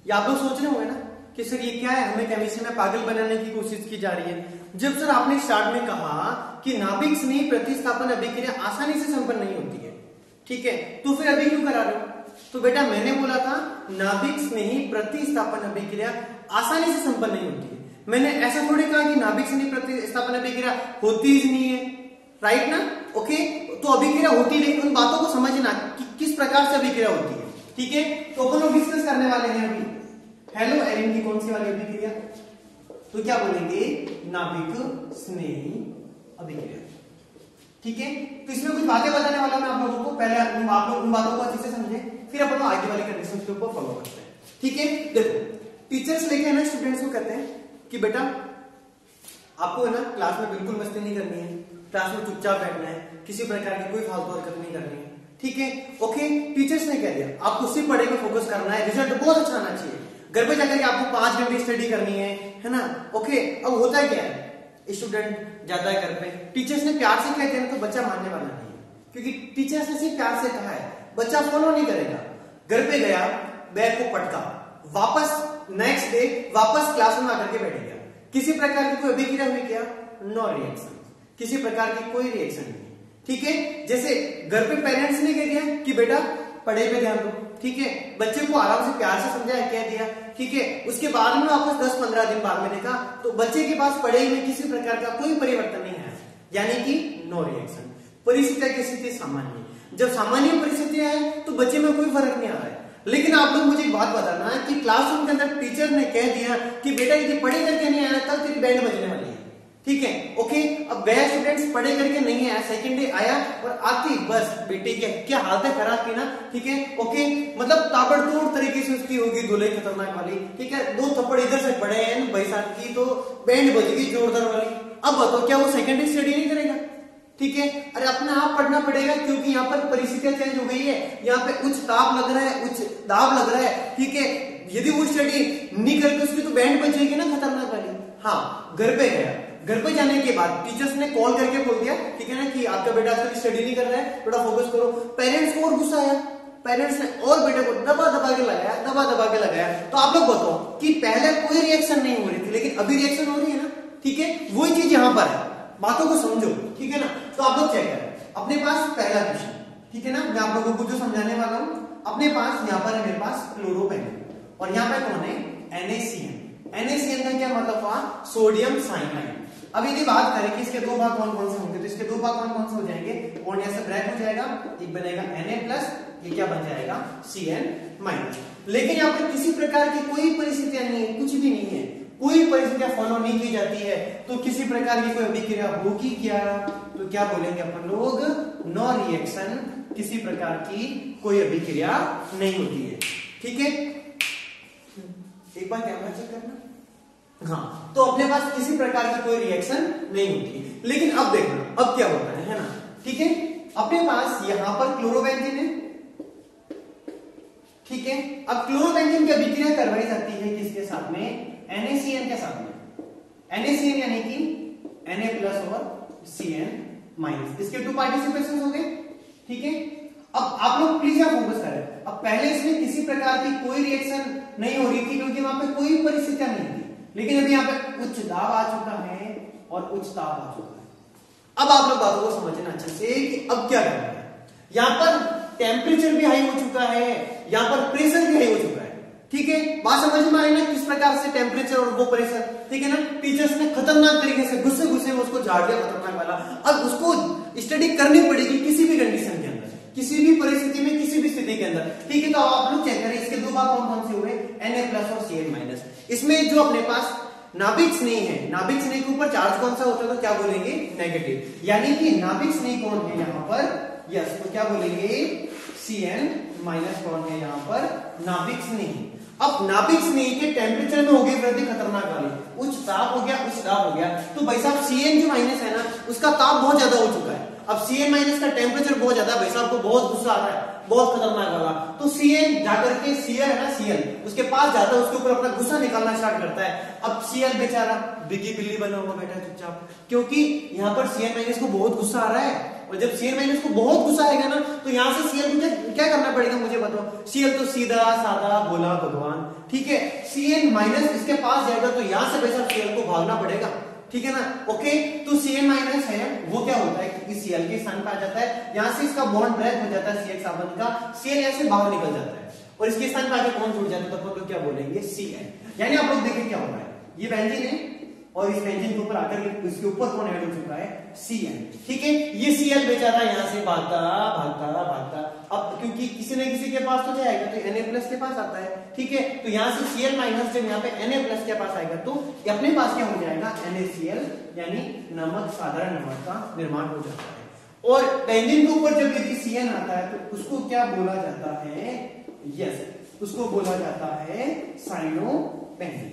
ये आप लोग सोच रहे होंगे ना कि सर ये क्या है, हमें केमिस्ट्री में पागल बनाने की कोशिश की जा रही है। जब सर आपने स्टार्ट में कहा कि नाभिक स्नेही प्रतिस्थापन अभिक्रिया आसानी से संपन्न नहीं होती है, ठीक है, तो फिर अभी क्यों करा रहे हो। तो बेटा मैंने बोला था नाभिक स्नेही प्रतिस्थापन अभिक्रिया आसानी से संपन्न नहीं होती है। मैंने ऐसा थोड़ी कहा कि नाभिक स्नेही प्रतिस्थापन अभिक्रिया होती ही नहीं है, राइट ना, ओके। तो अभिक्रिया होती नहीं, उन बातों को समझना कि किस प्रकार से अभिक्रिया होती है, ठीक है। तो अपन लोग डिस्कस करने वाले हैं अभी हेलो एरिन की कौन सी वाली अभिक्रिया, तो क्या बोलेंगे, नाभिक स्नेही अभिक्रिया, ठीक है। तो इसमें कुछ बातें बताने वाला मैं आप लोगों को, पहले आप लोग उन बातों को अच्छे से समझे, फिर अपन आगे वाली कंडीशन के ऊपर फॉलो करते हैं, ठीक है। देखो टीचर्स लेके ना स्टूडेंट्स को कहते हैं कि बेटा आपको है ना क्लास में बिल्कुल मस्ती नहीं करनी है, क्लास में चुपचाप बैठना है, किसी प्रकार की कोई फालतू हरकत नहीं करनी है, ठीक है, ओके। टीचर्स ने कह दिया आपको सिर्फ पढ़ाई में फोकस करना है, रिजल्ट बहुत अच्छा आना चाहिए, घर पे जाकर आपको 5 घंटे स्टडी करनी है ना, ओके। अब होता क्या है, स्टूडेंट जाता है घर पे, टीचर्स ने प्यार से कह दिया तो बच्चा मानने वाला नहीं है, क्योंकि टीचर्स ने सिर्फ प्यार से कहा है, बच्चा फॉलो नहीं करेगा। घर पे गया, बैग को पटका, वापस नेक्स्ट डे वापस क्लास में आकर के बैठ गया, किसी प्रकार की कोई अभिक्रिया हुई क्या? नो रिएक्शन, किसी प्रकार की कोई रिएक्शन नहीं। ठीक है, जैसे घर पे पेरेंट्स ने कह दिया कि बेटा पढ़ाई पे ध्यान दो, ठीक है, बच्चे को आराम से प्यार से समझाया, कह दिया, ठीक है, उसके बाद में वापस 10-15 दिन बाद में देखा तो बच्चे के पास पढ़ाई में किसी प्रकार का कोई परिवर्तन नहीं है, यानी कि नो रिएक्शन। परिस्थितियां कैसी थी? सामान्य। जब सामान्य परिस्थितियां हैं तो बच्चे में कोई फर्क नहीं आ रहा है। लेकिन आप लोग मुझे एक बात बताना है कि क्लासरूम के अंदर टीचर ने कह दिया कि बेटा यदि पढ़े करके नहीं आया कल तेरी बैंड बजने वाली है, ठीक है, ओके। अब वह स्टूडेंट्स पढ़े करके नहीं आया, सेकंड डे आया और आती बस बेटी के क्या हालत है खराब की ना, ठीक है, ओके, मतलब ताबड़तोड़ तरीके से उसकी होगी धुलाई खतरनाक वाली, ठीक है, 2 थप्पड़ इधर से पड़े हैं भाई साहब की तो बैंड बजेगी जोरदार वाली। अब बताओ क्या वो सेकंड डे स्टडी नहीं करेगा? ठीक है, अरे अपने आप पढ़ना पड़ेगा क्योंकि यहाँ पर परिस्थितियां चेंज हो गई है, यहाँ पे उच्च ताप लग रहा है, उच्च दाब लग रहा है, ठीक है, यदि वो स्टडी नहीं करके उसकी तो बैंड बजेगी ना खतरनाक वाली। हाँ, घर पे गया, घर पे जाने के बाद टीचर्स ने कॉल करके बोल दिया, ठीक है ना, कि आपका बेटा आजकल स्टडी नहीं कर रहा है, थोड़ा फोकस करो। पेरेंट्स को और गुस्सा आया, पेरेंट्स ने और बेटे को दबा दबा के लगाया। तो आप लोग बताओ कि पहले कोई रिएक्शन नहीं हो रही थी लेकिन अभी रिएक्शन हो रही है ना, ठीक है, वही चीज यहाँ पर है, बातों को समझो, ठीक है ना। तो आप लोग चेक करें अपने पास पहला क्वेश्चन, ठीक है ना, मैं आप लोगों को जो समझाने वाला हूं, अपने पास यहाँ पर है मेरे पास क्लोरोबेंजीन और यहाँ पे कौन है? NaCN। NaCN का क्या मतलब हुआ? Sodium cyanide. अब यदि बात करें कि इसके 2 भाग कौन कौन से होंगे, तो इसके 2 भाग कौन कौन से हो जाएंगे? बॉन्ड यहाँ से ब्रेक हो जाएगा, एक बनेगा Na+, ये क्या बन जाएगा? Cn-। लेकिन यहाँ पर किसी प्रकार की कोई परिस्थितियां नहीं है, कुछ भी नहीं है, कोई परिस्थितियां फॉलो नहीं की जाती है, तो किसी प्रकार की कोई अभिक्रिया होगी क्या? तो क्या बोलेंगे अपन लोग? नो रिएक्शन, किसी प्रकार की कोई अभिक्रिया नहीं होती है, ठीक है। एक बार कैमरा चेक करना। हाँ, तो अपने पास किसी प्रकार की कोई रिएक्शन नहीं होती। लेकिन अब देखना अब क्या होता है ना, ठीक है, अपने पास यहां पर क्लोरोबेंजीन है, ठीक है। अब क्लोरोबेंजीन की अभिक्रिया करवाई जाती है किसके साथ में? NaCN के साथ में। NaCN यानी कि Na+ और Cn-। इसके 2 पार्टिसिपेशन हो गए, ठीक है। अब आप लोग प्लीज यहाँ फोकस करें, अब पहले इसमें किसी प्रकार की कोई रिएक्शन नहीं हो रही थी क्योंकि वहां पे कोई परिस्थितियां नहीं थी, लेकिन अभी यहाँ पे उच्च दाब आ चुका है और उच्च ताप आ चुका है। अब आप लोग बातों को समझना अच्छे से कि अब क्या करना है। यहाँ पर टेम्परेचर भी हाई हो चुका है, यहाँ पर प्रेशर भी हाई हो चुका है, ठीक है, बात समझ में आई ना किस प्रकार से टेम्परेचर और वो प्रेशर, ठीक है ना। टीचर्स ने खतरनाक तरीके से गुस्से में उसको झाड़ दिया खतरनाक वाला। अब उसको स्टडी करनी पड़ेगी किसी भी कंडीशन के अंदर, किसी भी परिस्थिति में, किसी भी स्थिति के अंदर, ठीक है। तो आप लोग चेक करें इसके 2 भाग कौन कौन से हुए? Na+ और Cn-। इसमें जो अपने पास नाभिक स्नेह है, नाभिक स्नेह के ऊपर चार्ज कौन सा होता है? तो क्या बोलेंगे? नेगेटिव, यानी कि नाभिक स्नेह कौन है यहाँ पर? यस, तो क्या बोलेंगे? Cn- कौन है यहाँ पर? नाभिक स्नेह। अब नाभिक स्नेह के टेम्परेचर में हो गई वृद्धि खतरनाक वाली, उच्च ताप हो गया, उच्च दाब हो गया, तो भाई साहब Cn जो माइनस है ना उसका ताप बहुत ज्यादा हो चुका है। अब Cn- का टेम्परेचर बहुत ज्यादा, भाई साहब को बहुत गुस्सा आ रहा है, बहुत खतरनाक वाला, तो Cn जाकर के Cl है ना, Cl उसके पास जाता है, उसके ऊपर अपना गुस्सा निकालना स्टार्ट करता है। अब Cl बेचारा बिगी बिल्ली बना हुआ बैठा चुपचाप, क्योंकि यहाँ पर Cn- को बहुत गुस्सा आ रहा है, और जब Cn- को बहुत गुस्सा आएगा ना तो यहाँ से Cl को क्या करना पड़ेगा मुझे बताओ? Cl तो सीधा साधा भोला भगवान, ठीक है, Cn- इसके पास जाएगा तो यहाँ से वैसा Cl को भागना पड़ेगा, ठीक है ना, ओके। तो Cn- है वो क्या होता है कि Cl के स्थान पर आ जाता है, यहाँ से इसका बॉन्ड ब्रेक हो जाता है CH का, Cl यहाँ से बाहर निकल जाता है और इसके स्थान पर आके कौन जुड़ जाता है? तो अपन लोग क्या बोलेंगे? Cn। यानी आप लोग देखिए क्या होगा, ये बेंजीन है और इस बेंजीन के ऊपर आकर इसके ऊपर कौन ऐड हो चुका है? Cn, ठीक है। ये Cl बेचारा यहाँ से भागता, अब क्योंकि किसी न किसी के पास तो जाएगा तो Na+ के पास आता है, ठीक है, तो यहाँ से Cl- जब यहाँ पे Na+ के पास आएगा तो अपने पास क्या हो जाएगा? NaCl, यानी नमक, साधारण नमक का निर्माण हो जाता है। और बेंजीन के ऊपर जब यदि Cn आता है तो उसको क्या बोला जाता है? यस, उसको बोला जाता है साइनोबेंजीन।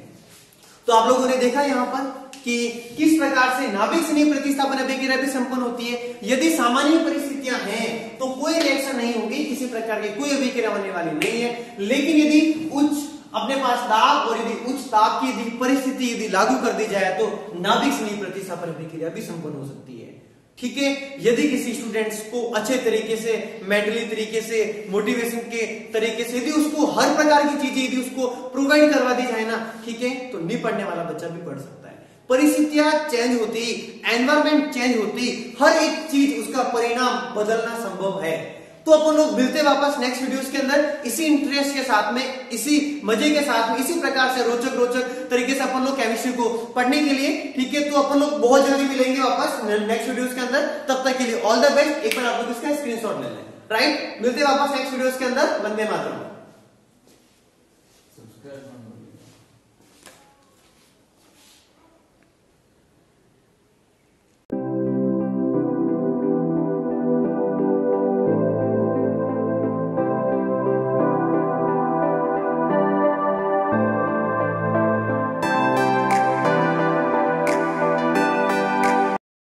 तो आप लोगों ने देखा यहाँ पर कि किस प्रकार से नाभिक स्नेह प्रतिस्थापन अभिक्रिया भी संपन्न होती है। यदि सामान्य परिस्थितियां हैं तो कोई रिएक्शन नहीं होगी, किसी प्रकार की कोई अभिक्रिया होने वाली नहीं है। लेकिन यदि उच्च अपने पास दाब और यदि उच्च ताप की यदि परिस्थिति यदि लागू कर दी जाए तो नाभिक स्नेह प्रतिस्थापन अभिक्रिया भी संपन्न हो सकती है। ठीक है। यदि किसी स्टूडेंट्स को अच्छे तरीके से मेंटली तरीके से मोटिवेशन के तरीके से यदि उसको हर प्रकार की चीजें यदि उसको प्रोवाइड करवा दी जाए ना, ठीक है, तो नहीं पढ़ने वाला बच्चा भी पढ़ सकता है। परिस्थितियां चेंज होती, एनवायरमेंट चेंज होती, हर एक चीज उसका परिणाम बदलना संभव है। तो अपन लोग मिलते वापस नेक्स्ट वीडियोस के अंदर इसी इंटरेस्ट के साथ में, इसी मजे के साथ में, इसी प्रकार से रोचक तरीके से अपन लोग केमिस्ट्री को पढ़ने के लिए, ठीक है। तो अपन लोग बहुत जल्दी मिलेंगे वापस नेक्स्ट वीडियोस के अंदर। तब तक के लिए ऑल द बेस्ट। एक बार आप लोग इसका स्क्रीनशॉट ले लें, राइट। मिलते वापस नेक्स्ट वीडियोस के अंदर। वंदे मातरम।